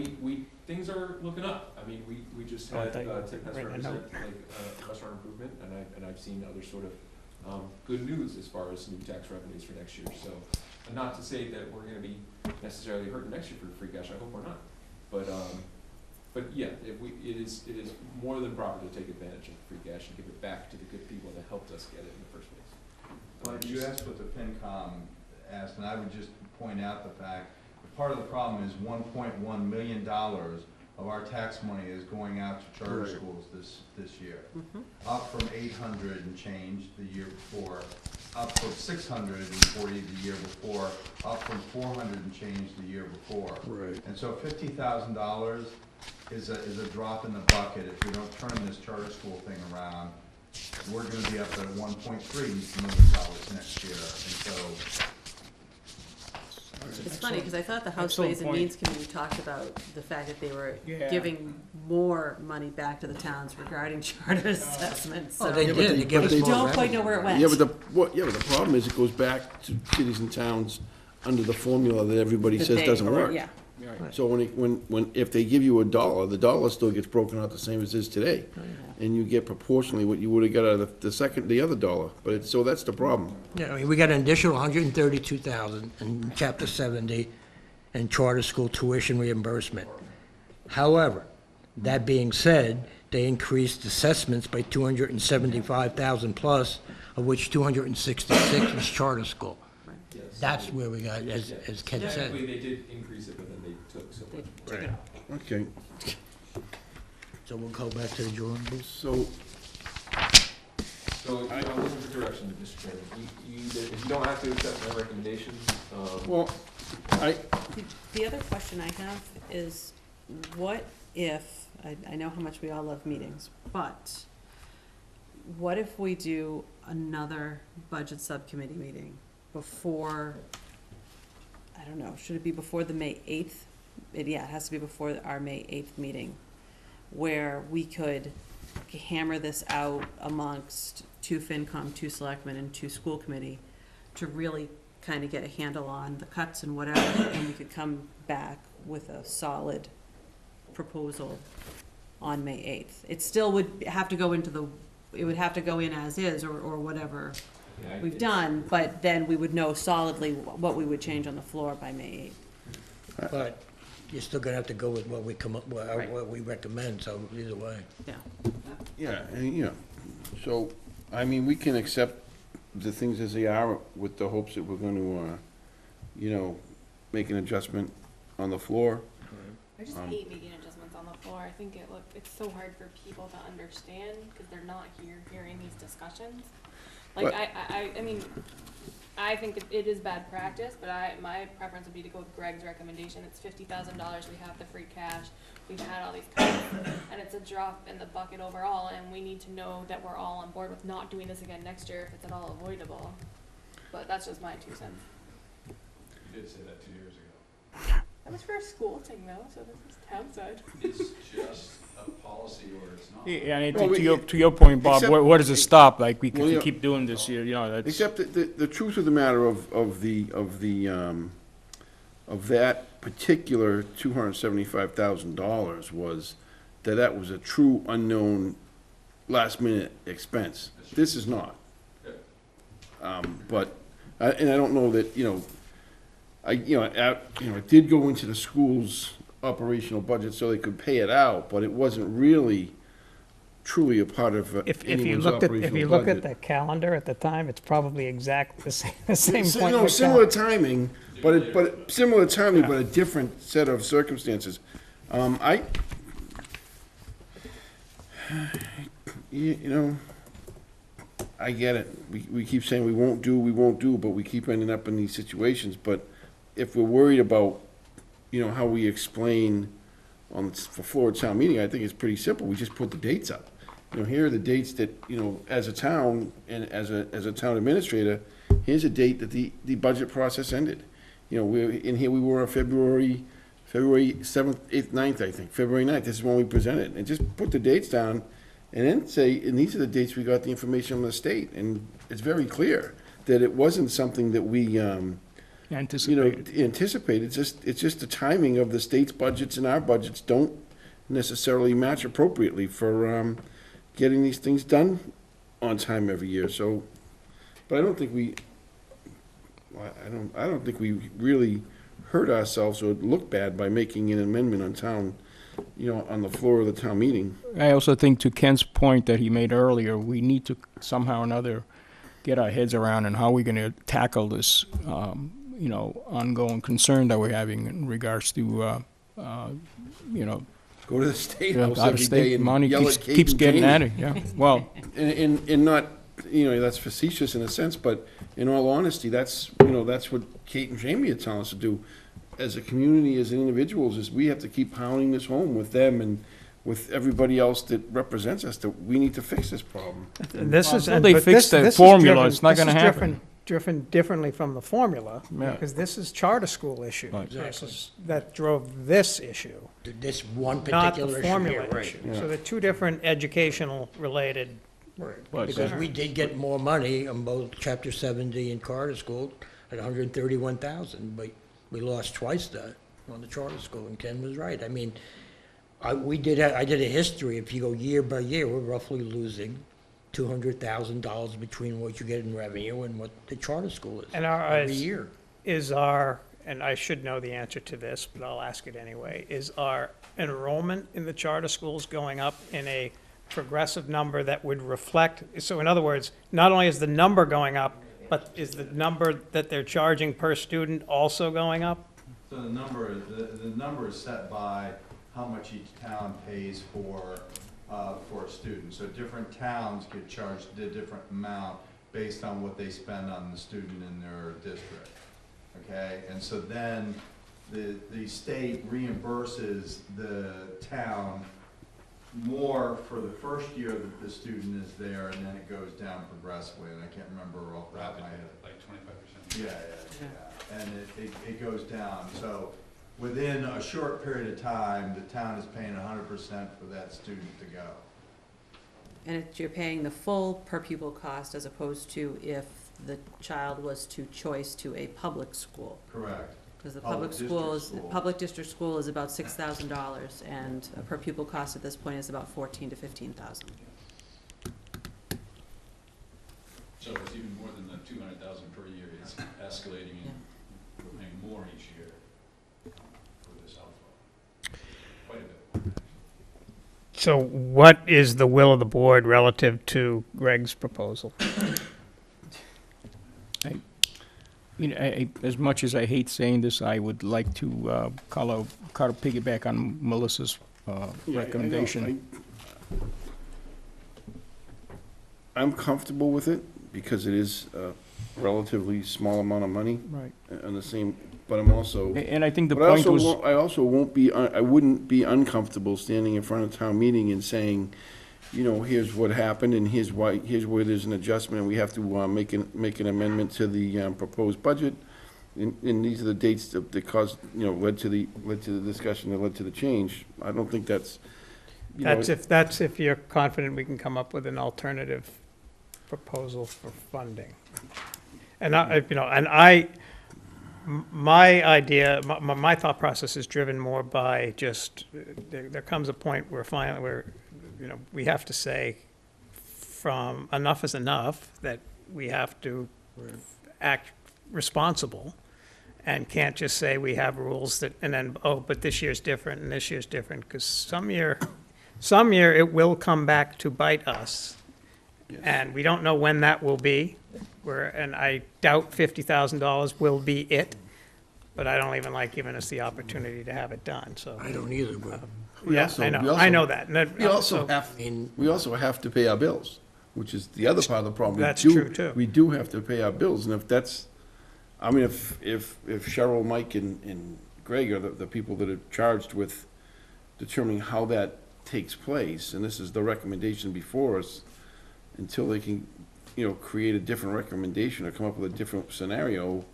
things are looking up. I mean, we just had, Tim has represented like, restaurant improvement, and I've seen other sort of, good news as far as new tax revenues for next year. So, not to say that we're gonna be necessarily hurting next year for free cash, I hope we're not. But yeah, it is more than proper to take advantage of the free cash and give it back to the good people that helped us get it in the first place. Well, you asked what the FinCom asked, and I would just point out the fact that part of the problem is $1.1 million of our tax money is going out to charter schools this year. Up from 800 and change the year before, up from 640 the year before, up from 400 and change the year before. Right. And so $50,000 is a drop in the bucket if we don't turn this charter school thing around. We're gonna be up at $1.3 million next year, and so. It's funny, because I thought the House Excellent Ways and point. Means Committee talked about the fact that they were Yeah. giving more money back to the towns regarding charter assessments, so. Oh, they did, they gave us We more don't quite revenue. know where it went. Yeah, but the problem is it goes back to cities and towns under the formula that everybody That says they- doesn't work. Yeah. So if they give you $1, the dollar still gets broken out the same as it is today. And you get proportionally what you would've got out of the other dollar, but so that's the problem. Yeah, I mean, we got an additional 132,000 in chapter 70 in charter school tuition reimbursement. However, that being said, they increased assessments by 275,000 plus, of which 266 was charter school. That's where we got, as Ken said. Technically, they did increase it, but then they took so much. Okay, So we'll go back to the drawing board. so, So, I'm looking for direction, Mr. Chairman. If you don't have to accept my recommendation, well, The other question I have is, what if, I know how much we all love meetings, but what if we do another budget subcommittee meeting before, I don't know, should it be before the May 8th? Yeah, it has to be before our May 8th meeting, where we could hammer this out amongst 2 FinCom, 2 Selectmen, and 2 school committee to really kind of get a handle on the cuts and whatever, and we could come back with a solid proposal on May 8th. It still would have to go it would have to go in as is, or whatever we've done, but then we would know solidly what we would change on the floor by May 8th. But you're still gonna have to go with what we come up, Right. what we recommend, so either way. Yeah. Yeah, and, you know, so, I mean, we can accept the things as they are with the hopes that we're gonna, you know, make an adjustment on the floor. I just hate making adjustments on the floor. I think it's so hard for people to understand because they're not here hearing these discussions. Like, But- I mean, I think it is bad practice, but my preference would be to go with Greg's recommendation. It's $50,000. We have the free cash. We've had all these cuts, and it's a drop in the bucket overall. And we need to know that we're all on board with not doing this again next year if it's at all avoidable. But that's just my 2 cents. You did say that 2 years ago. That was for a school thing though, so this is town side. It's just a policy or it's not. Yeah, and I Well, think to your point, Bob, except- where does it stop? Like, we Well, yeah. keep doing this here, you know, that's. Except that the truth of the matter of that particular $275,000 was that was a true unknown last-minute expense. This is not. But, and I don't know that, you know, it did go into the school's operational budget so they could pay it out, but it wasn't really truly a part of If you anyone's look at, operational if you look at budget. the calendar at the time, it's probably exactly the same So, point. no, in the similar calendar. timing, but similar timing, but a different set of circumstances. You know, I get it. We keep saying we won't do, but we keep ending up in these situations. But if we're worried about, you know, how we explain for floor town meeting, I think it's pretty simple. We just put the dates up. You know, here are the dates that, you know, as a town and as a town administrator, here's a date that the budget process ended. You know, here we were on February 7th, 8th, 9th, I think, February 9th, this is when we presented, and just put the dates down, and then say, and these are the dates we got the information from the state, and it's very clear that it wasn't something that we, Anticipated. anticipated, it's just the timing of the state's budgets and our budgets don't necessarily match appropriately for, getting these things done on time every year, so, but I don't think we really hurt ourselves or look bad by making an amendment on town, you know, on the floor of the town meeting. I also think, to Ken's point that he made earlier, we need to somehow or another get our heads around and how we're gonna tackle this, you know, ongoing concern that we're having in regards to, you know, Go to the state yeah, house out of every state day and money yell keeps, at Kate keeps and getting Jamie. at it, yeah. Well, And not, you know, that's facetious in a sense, but in all honesty, that's, you know, that's what Kate and Jamie are telling us to do. As a community, as individuals, is we have to keep pounding this home with them and with everybody else that represents us, that we need to fix this problem. This is, Until they but fix the this is formula, driven- it's not this gonna is happen. driven differently from the formula, Yeah. because this is charter school issue Right. versus that drove this issue, This one not the particular issue formula here, right? issue. So they're two different educational related. But Because we did get more money on both Chapter 70 and Charter School at 131,000, but we lost twice that on the Charter School, and Ken was right. I mean, I did a history, if you go year by year, we're roughly losing $200,000 between what you get in revenue and what the charter school is And every year. And I should know the answer to this, but I'll ask it anyway, is our enrollment in the charter schools going up in a progressive number that would reflect, so in other words, not only is the number going up, but is the number that they're charging per student also going up? So the number is set by how much each town pays for a student. So different towns get charged a different amount based on what they spend on the student in their district. Okay, and so then the state reimburses the town more for the first year that the student is there, and then it goes down progressively, and I can't remember off the top of my head. Like 25%. Yeah, and it goes down, so within a short period of time, the town is paying 100% for that student to go. And you're paying the full per pupil cost as opposed to if the child was to choice to a public school. Correct. Because the Public public district school is about $6,000, and a per pupil cost at this point is about $14,000 to $15,000. So it's even more than the 200,000 per year, it's escalating and we're paying more each year for this outflow. So what is the will of the board relative to Greg's proposal? As much as I hate saying this, I would like to kind of piggyback on Melissa's recommendation. I'm comfortable with it because it is a relatively small amount of money. Right. And the same, but I'm also. And I think the But I point also was. won't- I also won't be, I wouldn't be uncomfortable standing in front of town meeting and saying, you know, here's what happened, and here's why, here's where there's an adjustment, and we have to make an amendment to the proposed budget. And these are the dates that caused, you know, led to the discussion that led to the change. I don't think that's, you know. That's if you're confident we can come up with an alternative proposal for funding. And my idea, my thought process is driven more by just, there comes a point where finally, we have to say, from enough is enough, that we have to act responsible, and can't just say we have rules that, and then, oh, but this year's different, and this year's different, because some year it will come back to bite us. Yes. And we don't know when that will be, and I doubt $50,000 will be it, but I don't even like giving us the opportunity to have it done, so. I don't either, but. Yes, I know that. We also have to pay our bills, which is the other part of the problem. That's true, too. We do have to pay our bills, and if that's, I mean, if Cheryl, Mike, and Greg are the people that are charged with determining how that takes place, and this is the recommendation before us, until they can, create a different recommendation or come up with a different scenario,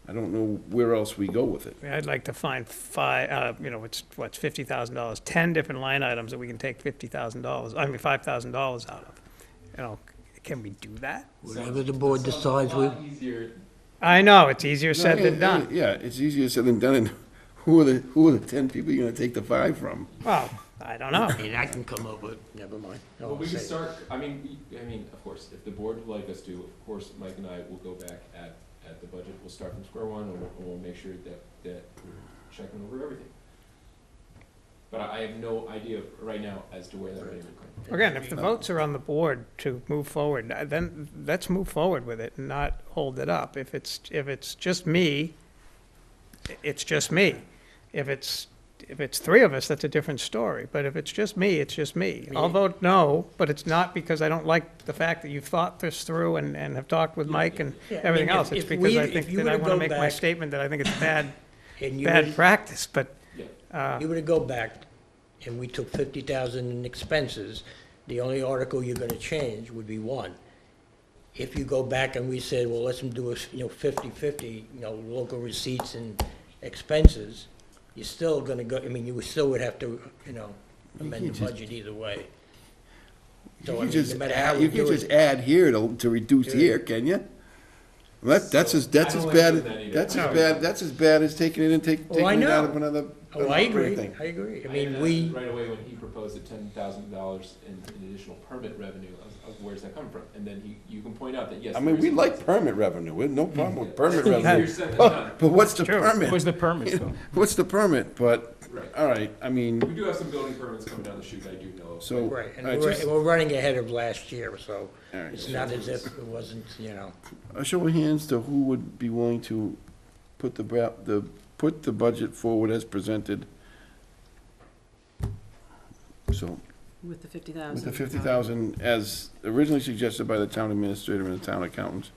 I don't know where else we go with it. I'd like to find it's $50,000, 10 different line items that we can take $5,000 out of. Can we do that? Whatever the board decides, we. I know, it's easier said than done. Yeah, it's easier said than done, and who are the 10 people you're gonna take the 5 from? Well, I don't know. I mean, I can come up with, never mind. Well, we can start, of course, if the board would like us to, of course, Mike and I will go back at the budget, we'll start from square one, and we'll make sure that we're checking over everything. But I have no idea right now as to where that money will come from. Again, if the votes are on the board to move forward, then let's move forward with it and not hold it up. If it's just me, it's just me. If it's 3 of us, that's a different story. But if it's just me, it's just me. I'll vote no, but it's not because I don't like the fact that you've thought this through and have talked with Mike and everything else. It's because I think that I want to make my statement that I think it's bad practice, but. You were to go back and we took 50,000 in expenses, the only article you're gonna change would be 1. If you go back and we said, well, let's do a, 50/50, local receipts and expenses, you're still gonna go, you still would have to, amend the budget either way. So, You no can matter how we you can do just it. add here to reduce here, can you? That's as bad, that's as bad as taking it and taking Oh, I it out know. of another. Oh, I agree, thing. I agree. I I mean, asked we, right away when he proposed the $10,000 in additional permit revenue, of where's that come from? And then you can point out that, yes. I mean, we there's- like permit revenue, we have no problem with permit You're revenue. saying But that, but what's the True. permit? What's the permit, though? What's the permit? But, Right. all right, I mean, We do have some building permits coming down the chute, I do know. so. right, and I we're, just- we're running ahead of last year, so all right, it's so not as if it wasn't, A show of hands to who would be willing to put the budget forward as presented. So, With the 50,000. with the 50,000 as originally suggested by the town administrator and the town accountant.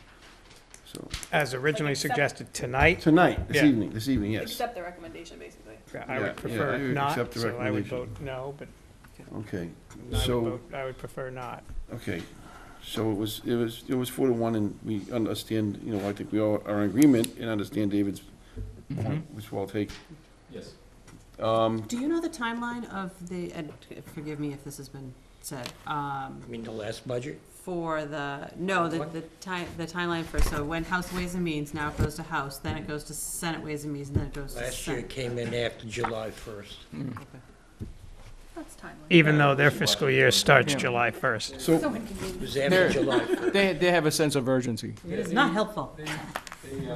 So, As originally suggested tonight, tonight, Yeah. this evening, yes. Accept the recommendation, basically. I Yeah, would yeah, prefer I would not, accept the so I would recommendation. vote no, but Okay, I so, would vote, I would prefer not. okay, so it was 4-1, and we understand, I think we all are in agreement and understand David's point, which we'll take. Yes. Do you know the timeline of the, and forgive me if this has been said, I mean, the last budget? for the timeline for, so when House Ways and Means, now it goes to House, then it goes to Senate Ways and Means, and then it goes to Senate. Last year it came in after July 1st. That's timely. Even though their fiscal year starts July 1st. So, It was after July 1st. They have a sense of urgency. It is not helpful.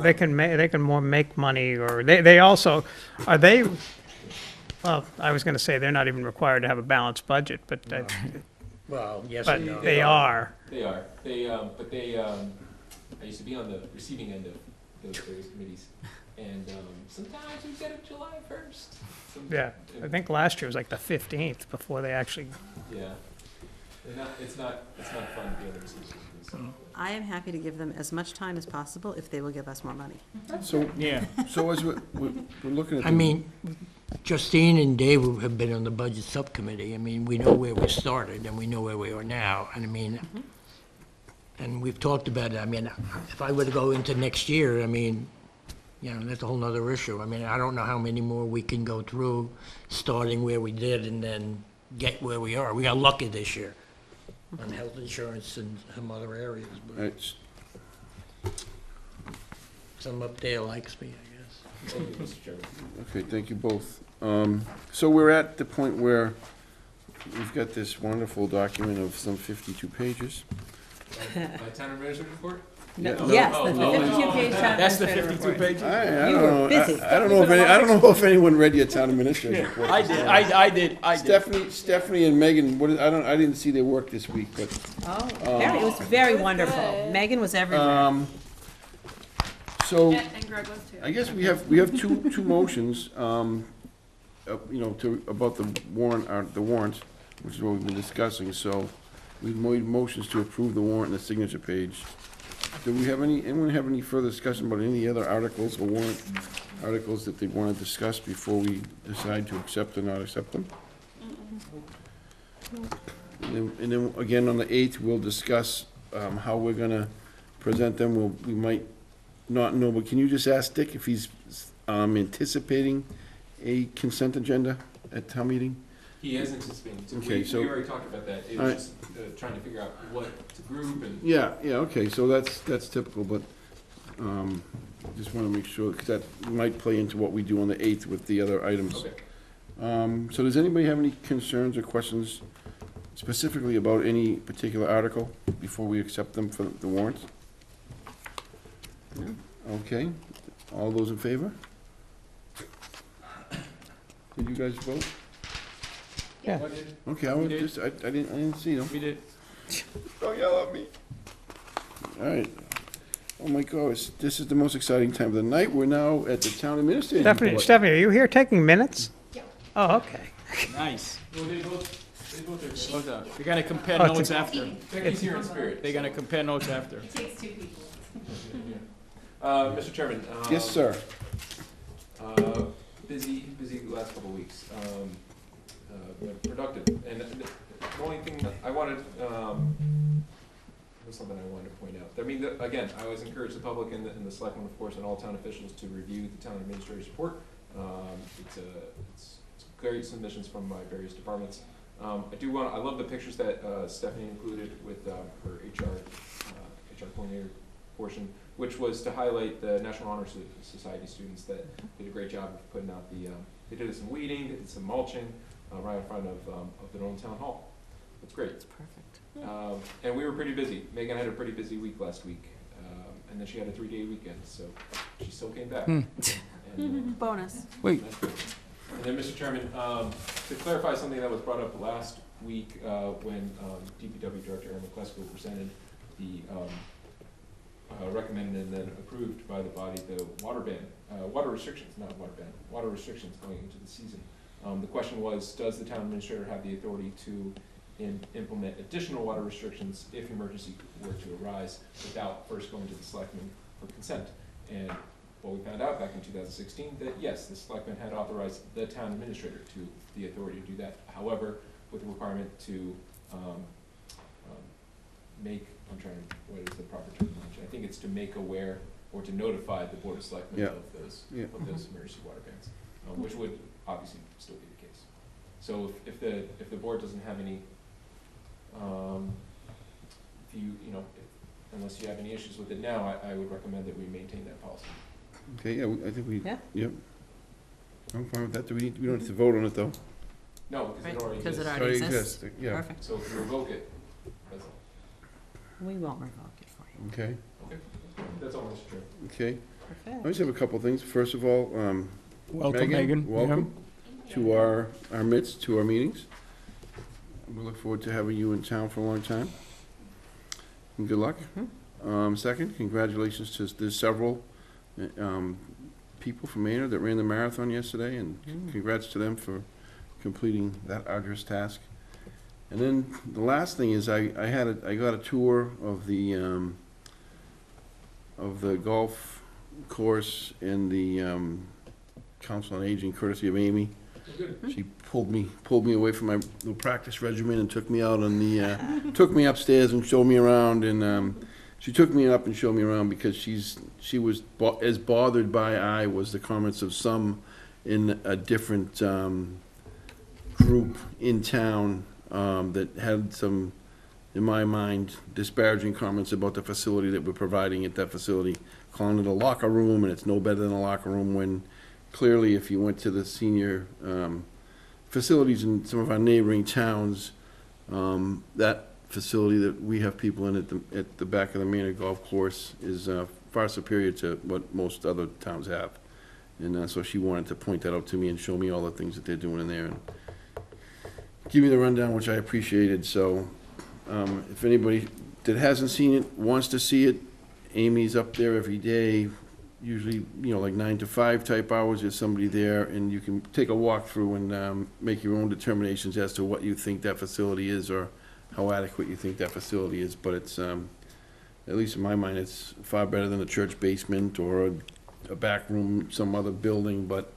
They can more make money, or they also, are they, Well, I was going to say, they're not even required to have a balanced budget, but Well, yes but and no. they are. They are. But I used to be on the receiving end of those various committees. And sometimes we get it July 1st. Yeah, I think last year was like the 15th before they actually, Yeah. It's not fun to be on the receiving end. So. I am happy to give them as much time as possible if they will give us more money. So, Yeah. so as we're looking at. I mean, Justine and Dave have been on the budget subcommittee. I mean, we know where we started and we know where we are now. And I mean, and we've talked about it. I mean, if I were to go into next year, I mean, you know, that's a whole nother issue. I mean, I don't know how many more we can go through, starting where we did and then get where we are. We got lucky this year on health insurance and some other areas, but It's- some up there likes me, I guess. Thank you, Mr. Chairman. Okay, thank you both. So we're at the point where we've got this wonderful document of some 52 pages. My town administrator report? Yeah, no. Yes, the 52-page town That's the administrator 52 report. pages? I You don't were know. busy. I don't know if anyone read your town administrator's report. I did, I did. Stephanie and Megan, I didn't see their work this week, but, Oh, it was very wonderful. Megan was everywhere. so, And Greg was too. I guess we have two motions, you know, about the warrant, which is what we've been discussing, so we've made motions to approve the warrant and the signature page. Do we have anyone have any further discussion about any other articles or warrant articles that they want to discuss before we decide to accept or not accept them? And then, again, on the 8th, we'll discuss how we're gonna present them. We might not know, but can you just ask Dick if he's anticipating a consent agenda at town meeting? He is anticipating. So Okay, so- we already talked about that. It All was right. just trying to figure out what to group and. Yeah, okay, so that's typical, but just want to make sure, because that might play into what we do on the 8th with the other items. Okay. So does anybody have any concerns or questions specifically about any particular article before we accept them for the warrants? Okay, all those in favor? Did you guys vote? Yeah. Okay, I was just, I didn't see them. We did. Don't yell at me. All right. Oh my gosh, this is the most exciting time of the night. We're now at the town administrator's report. Stephanie, are you here taking minutes? Yeah. Oh, okay. Nice. Well, they both are. They're gonna compare Oh, it's notes a- after. Becky's here in spirit. They're gonna compare notes after. It takes two people. Mr. Chairman. Yes, sir. Busy last couple of weeks. Productive. And the only thing that I wanted, was something I wanted to point out. I mean, again, I always encourage the public and the selectmen, of course, and all town officials to review the town administrator's report. It's great submissions from my various departments. I love the pictures that Stephanie included with her HR coordinator portion, which was to highlight the National Honor Society students that did a great job of putting out they did some weeding, they did some mulching, right in front of their own town hall. It's great. It's perfect. And we were pretty busy. Megan had a pretty busy week last week. And then she had a 3-day weekend, so she still came back. And, Bonus. Wait, and then, Mr. Chairman, to clarify something that was brought up last week when DPW Director Aaron McCleskey presented the recommended and then approved by the body the water restrictions going into the season. The question was, does the town administrator have the authority to implement additional water restrictions if emergency were to arise without first going to the selectmen for consent? And well, we found out back in 2016 that yes, the selectmen had authorized the town administrator to the authority to do that. However, with the requirement to what is the proper terminology? I think it's to make aware or to notify the board of selectmen of those emergency water bans, which would obviously still be the case. So if the board doesn't have any, unless you have any issues with it now, I would recommend that we maintain that policy. Okay, yeah, I think we, Yeah. yep. I'm fine with that. We don't have to vote on it, though. No, because Right, it already because it exists. already Already exists. exists, yeah. Perfect. So if you revoke it, that's all. We won't revoke it for you. Okay, Okay, that's all, Mr. Chair. okay. I Perfect. just have a couple things. First of all, welcome, Megan. welcome. to our midst, to our meetings. We look forward to having you in town for a long time. And good luck. Second, congratulations to, there's several people from Maynard that ran the marathon yesterday, and congrats to them for completing that arduous task. And then the last thing is I got a tour of the golf course and the Council on Aging, courtesy of Amy. She pulled me away from my little practice regimen and took me out on the took me upstairs and showed me around, and she took me up and showed me around because she was as bothered by I was the comments of some in a different group in town that had some, in my mind, disparaging comments about the facility that we're providing at that facility, calling it a locker room, and it's no better than a locker room, when clearly if you went to the senior facilities in some of our neighboring towns, that facility that we have people in at the back of the Maynard golf course is far superior to what most other towns have. And so she wanted to point that out to me and show me all the things that they're doing in there and give me the rundown, which I appreciated. So if anybody that hasn't seen it wants to see it, Amy's up there every day, usually, like 9 to 5 type hours. There's somebody there, and you can take a walk through and make your own determinations as to what you think that facility is or how adequate you think that facility is. But it's, at least in my mind, it's far better than a church basement or a back room, some other building. But,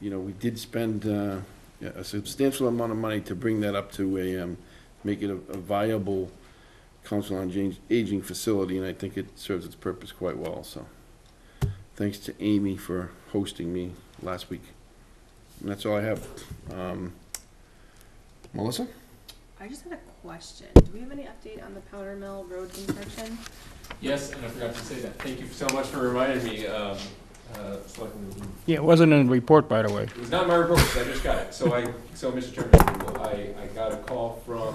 we did spend a substantial amount of money to bring that up to make it a viable Council on Aging facility, and I think it serves its purpose quite well. So thanks to Amy for hosting me last week. And that's all I have. Melissa? I just had a question. Do we have any update on the Powder Mill Road intersection? Yes, and I forgot to say that. Thank you so much for reminding me. Selectmen. Yeah, it wasn't in the report, by the way. It was not in my report, I just got it. So, Mr. Chairman, I got a call from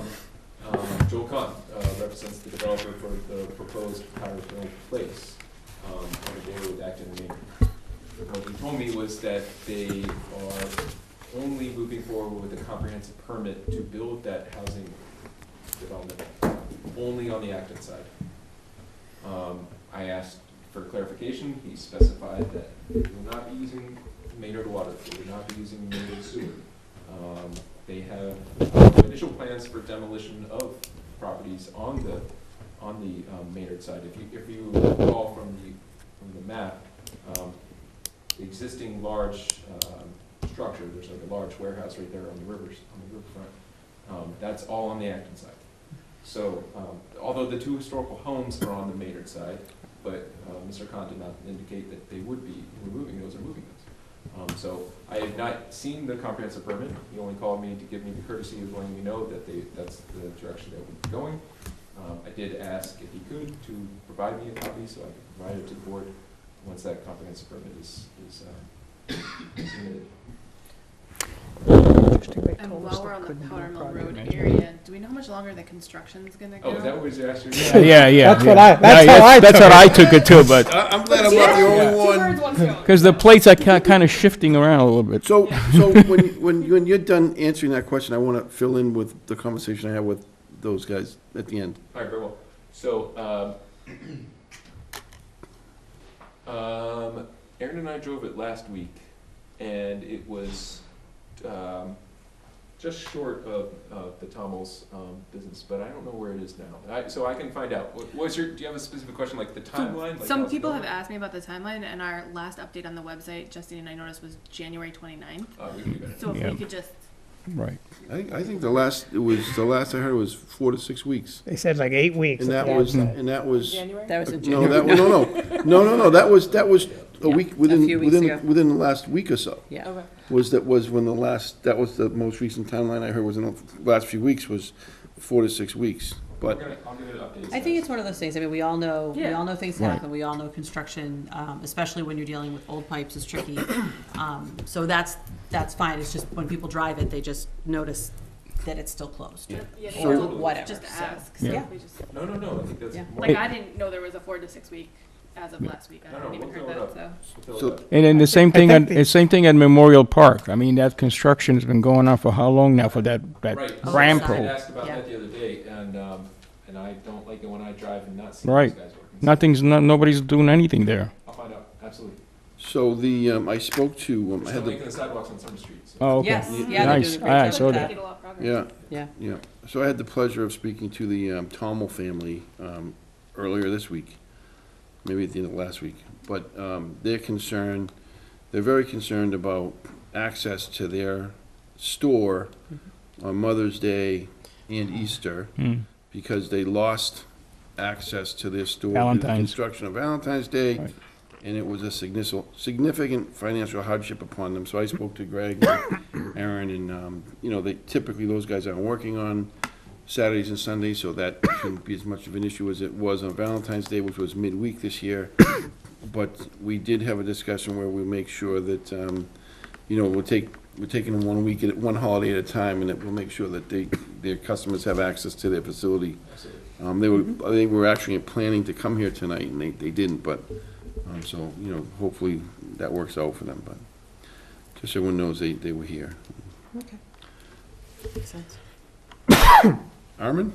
Joel Kahn, represents the developer for the proposed Powder Mill Place on the border with Acton and Maynard. What he told me was that they are only moving forward with a comprehensive permit to build that housing development only on the Acton side. I asked for clarification. He specified that they will not be using Maynard water, they will not be using Maynard sewer. They have initial plans for demolition of properties on the Maynard side. If you recall from the map, the existing large structure, there's like a large warehouse right there on the riverfront. That's all on the Acton side. So although the two historical homes are on the Maynard side, but Mr. Khan did not indicate that they would be removing those or moving those. So I had not seen the comprehensive permit. He only called me to give me the courtesy of letting me know that that's the direction they would be going. I did ask if he could to provide me a copy so I could provide it to the board once that comprehensive permit is submitted. And while we're on the Powder Mill Road area, do we know how much longer the construction's gonna go? Oh, is that what you're asking? Yeah. That's what I took it too, but I'm glad I'm not the only one. because the plates are kind of shifting around a little bit. So when you're done answering that question, I want to fill in with the conversation I had with those guys at the end. All right, very well. So, Aaron and I drove it last week, and it was just short of the Tommel's business, but I don't know where it is now. So I can find out. Do you have a specific question, like the timeline? Like some people have asked me about the timeline, and our last update on the website, Justine and I noticed, was January 29th. So if we could just... Right. I think the last I heard was 4 to 6 weeks. They said like 8 weeks. And that was January? That was in no, January. no. That was a week within few weeks ago. within the last week or so. Yeah. Okay. That was the most recent timeline I heard was in the last few weeks was 4 to 6 weeks. But I'll give it updates. I think it's one of those things. I mean, we all know things Right. happen. We all know construction, especially when you're dealing with old pipes, is tricky. So that's fine. It's just when people drive it, they just notice that it's still closed Yeah, or whatever. Just So, ask. Yeah. We just, No. I think that's Yeah. more. like, I didn't know there was a 4 to 6 week as of last week. I haven't even heard that, so. And then the same thing, same thing at Memorial Park. I mean, that construction has been going on for how long now for that Right. ramp I road? asked about that the other day, and I don't like it when I drive and not see Right. these guys working. So Nobody's doing anything there. I'll find out, absolutely. So I spoke to, We're I still had making the, the sidewalks on Summer Street. So. Oh, okay. Yes, yeah, they're Nice. doing a great I job saw with that. Making a lot of progress. yeah, Yeah. yeah. So I had the pleasure of speaking to the Tommel family earlier this week, maybe at the end of last week. But they're very concerned about access to their store on Mother's Day and Easter because they lost access to their store due to the Valentine's. construction of Valentine's Day, Right. and it was a significant financial hardship upon them. So I spoke to Greg and Aaron, and, they typically, those guys aren't working on Saturdays and Sundays, so that shouldn't be as much of an issue as it was on Valentine's Day, which was midweek this year. But we did have a discussion where we make sure that, we're taking them one holiday at a time, and that we'll make sure that their customers have access to their facility. They were actually planning to come here tonight, and they didn't, but, so, hopefully that works out for them, but just so everyone knows they were here. Okay. Makes sense. Armin?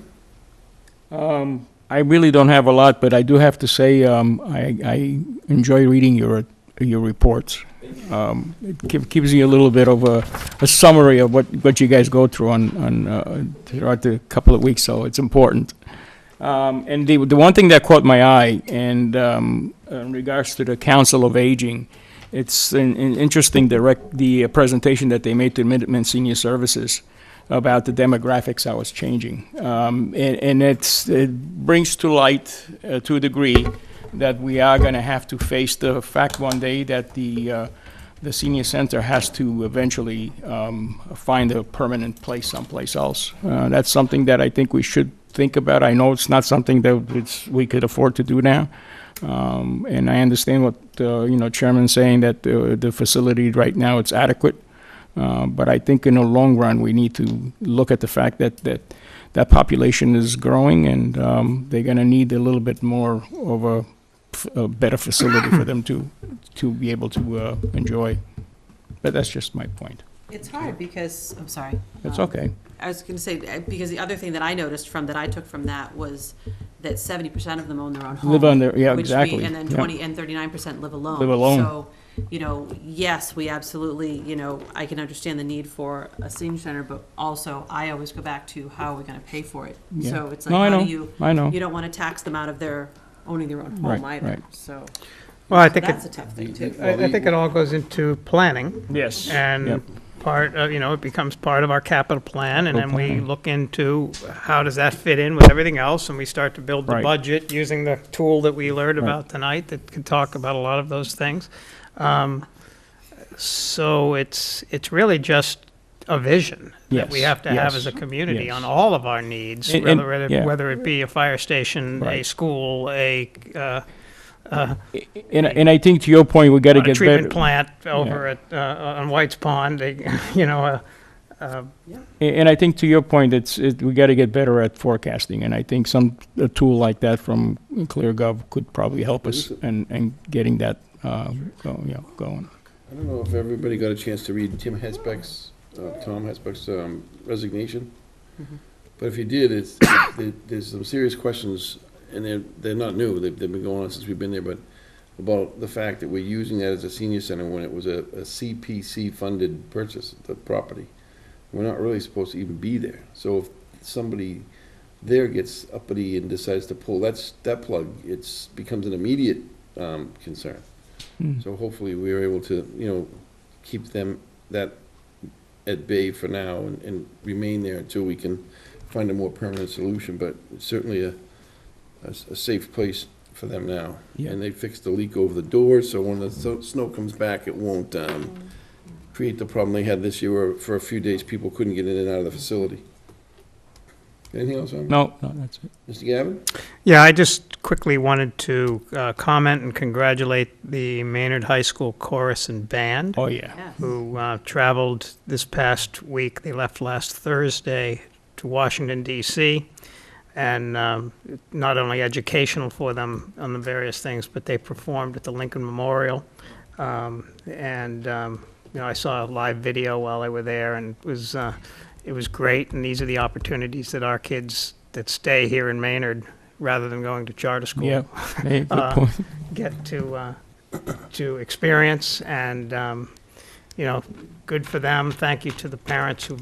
I really don't have a lot, but I do have to say, I enjoy reading your reports. It gives you a little bit of a summary of what you guys go through on throughout the couple of weeks, so it's important. And the one thing that caught my eye, and in regards to the Council of Aging, it's interesting, the presentation that they made to Minuteman Senior Services about the demographics, how it's changing. And it brings to light, to a degree, that we are going to have to face the fact one day that the senior center has to eventually find a permanent place someplace else. That's something that I think we should think about. I know it's not something that we could afford to do now. And I understand what Chairman's saying, that the facility right now, it's adequate. But I think in the long run, we need to look at the fact that population is growing, and they're going to need a little bit more of a better facility for them to be able to enjoy. But that's just my point. It's hard because, I'm sorry. It's okay. I was going to say, because the other thing that I noticed that I took from that was that 70% of them own their own home. Live on their, yeah, which exactly. And then Yeah. 39% live alone. Live alone. So, yes, we absolutely, I can understand the need for a senior center, but also I always go back to how are we going to pay for it? Yeah. So it's No, like, I how know. do you, I know. you don't want to tax them out of their owning their own home Right, either. right. So Well, I think that's a tough thing too. I think it all goes into planning. Yes. And Yep. it becomes part of our capital plan, and then we Capital plan. look into how does that fit in with everything else, and we start to build the Right. budget using the tool that we learned Right. about tonight that can talk about a lot of those things. So it's really just a vision that we Yes, have to have yes, as a community yes. on all of our needs, And- yeah. whether it be a fire station, a Right. school, And I think to your point, we got to a get treatment better. plant over at on White's Pond. And I think to your point, we got to get better at forecasting, and I think a tool like that from ClearGov could probably help us and getting that going. I don't know if everybody got a chance to read Tom Hesbeck's resignation. But if you did, there's some serious questions, and they're not new. They've been going on since we've been there, but about the fact that we're using that as a senior center when it was a CPC-funded purchase, the property. We're not really supposed to even be there. So if somebody there gets uppity and decides to pull that plug, it becomes an immediate concern. So hopefully we're able to, keep that at bay for now and remain there until we can find a more permanent solution. But it's certainly a safe place for them now. Yeah. And they fixed the leak over the doors, so when the snow comes back, it won't create the problem they had this year where for a few days people couldn't get in and out of the facility. Anything else, Armin? No, that's it. Mr. Gavin? Yeah, I just quickly wanted to comment and congratulate the Maynard High School Chorus and Band. Oh, yeah. Who traveled this past week. They left last Thursday to Washington, D.C., and not only educational for them on the various things, but they performed at the Lincoln Memorial. I saw a live video while they were there, and it was great. And these are the opportunities that our kids that stay here in Maynard, rather than going to charter school, Yeah, hey, good point. get to experience. And good for them. Thank you to the parents who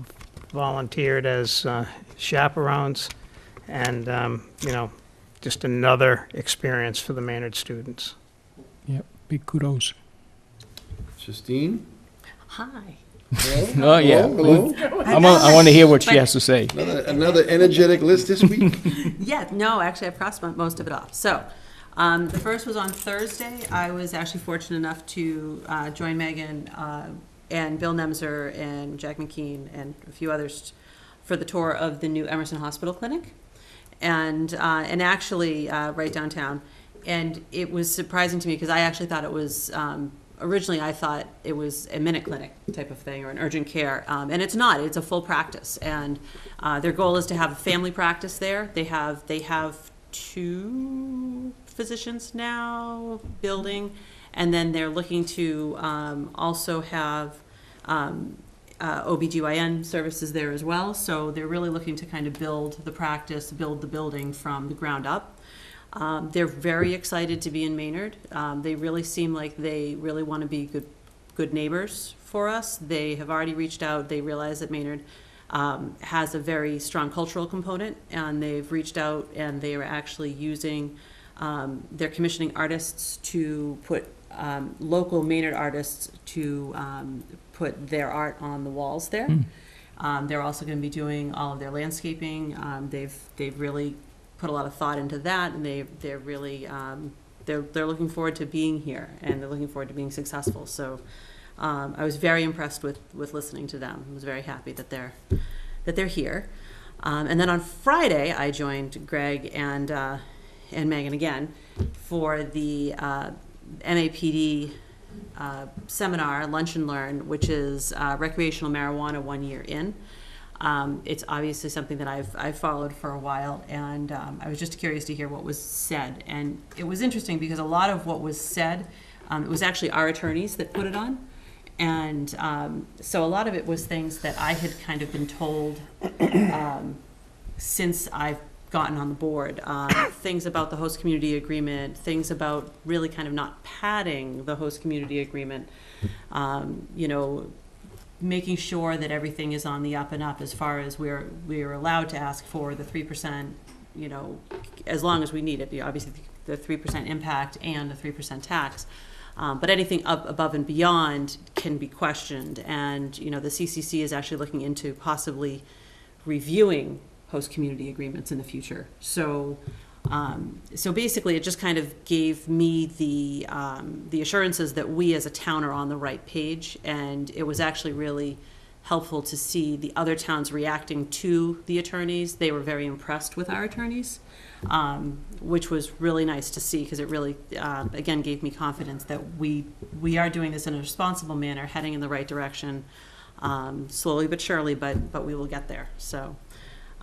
volunteered as chaperones, and just another experience for the Maynard students. Yep, big kudos. Justine? Hi. Oh, yeah. Hello? I want to hear what she has to say. Another energetic list this week? Yeah, no, actually, I've crossed most of it off. So, the first was on Thursday. I was actually fortunate enough to join Megan and Bill Nemser and Jack McKean and a few others for the tour of the new Emerson Hospital Clinic, and actually right downtown. And it was surprising to me because I actually thought it was. Originally, I thought it was a minute clinic type of thing or an urgent care, and it's not. It's a full practice, and their goal is to have a family practice there. They have 2 physicians now building, and then they're looking to also have OBGYN services there as well. So they're really looking to kind of build the practice, build the building from the ground up. They're very excited to be in Maynard. They really seem like they really want to be good neighbors for us. They have already reached out. They realize that Maynard has a very strong cultural component, and they've reached out, and they are actually using, they're commissioning artists to put, local Maynard artists to put their art on the walls there. They're also going to be doing all of their landscaping. They've really put a lot of thought into that, and they're really they're looking forward to being here, and they're looking forward to being successful. So I was very impressed with listening to them. I was very happy that they're here. And then on Friday, I joined Greg and Megan again for the MAPD seminar, Lunch and Learn, which is recreational marijuana 1 year in. It's obviously something that I've followed for a while, and I was just curious to hear what was said. And it was interesting because a lot of what was said, it was actually our attorneys that put it on. And so a lot of it was things that I had kind of been told since I've gotten on the board. Things about the host community agreement, things about really kind of not padding the host community agreement, making sure that everything is on the up and up as far as we're allowed to ask for the 3%, as long as we need it. Obviously, the 3% impact and the 3% tax. But anything up above and beyond can be questioned. And, the CCC is actually looking into possibly reviewing host community agreements in the future. So basically, it just kind of gave me the assurances that we as a town are on the right page, and it was actually really helpful to see the other towns reacting to the attorneys. They were very impressed with our attorneys, which was really nice to see, because it really, again, gave me confidence that we are doing this in a responsible manner, heading in the right direction, slowly but surely, but we will get there. So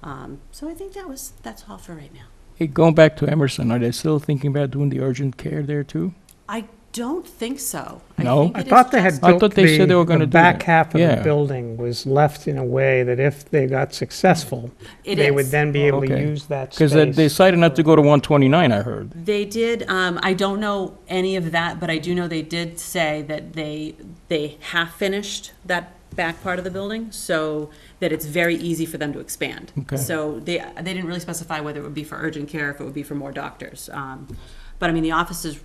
I think that's all for right now. Hey, going back to Emerson, are they still thinking about doing the urgent care there too? I don't think so. No? I thought they had built they said they were going to the do back that. half of Yeah. the building was left in a way that if they got successful, It they is. would then be able to Okay. use that space. Because they decided not to go to 129, I heard. They did. I don't know any of that, but I do know they did say that they half finished that back part of the building, so that it's very easy for them to expand. Okay. So they didn't really specify whether it would be for urgent care, if it would be for more doctors. But I mean, the offices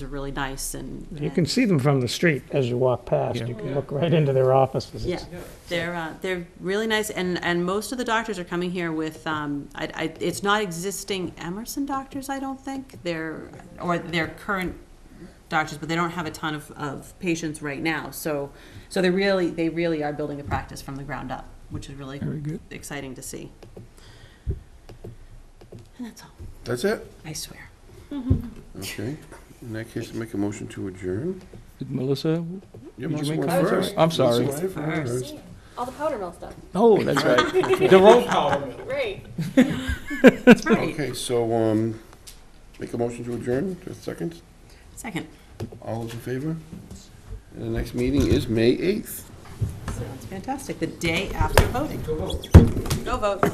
are really nice, and You can see them from the street as you walk past. Yeah. You can look right into their offices. yeah, they're really nice, and most of the doctors are coming here with it's not existing Emerson doctors, I don't think. They're current doctors, but they don't have a ton of patients right now. So they really are building a practice from the ground up, which is really Very good. exciting to see. And that's all. That's it? I swear. Okay. In that case, make a motion to adjourn. Did Melissa? Yeah, Did you Melissa make went comments? first. I'm sorry. Melissa went first. All the powder mill stuff. Oh, that's right. The road powder mill. Right. That's right. Okay, so, make a motion to adjourn, just a second. Second. All those in favor? And the next meeting is May 8th. Sounds fantastic. The day after voting. Go vote. Go vote.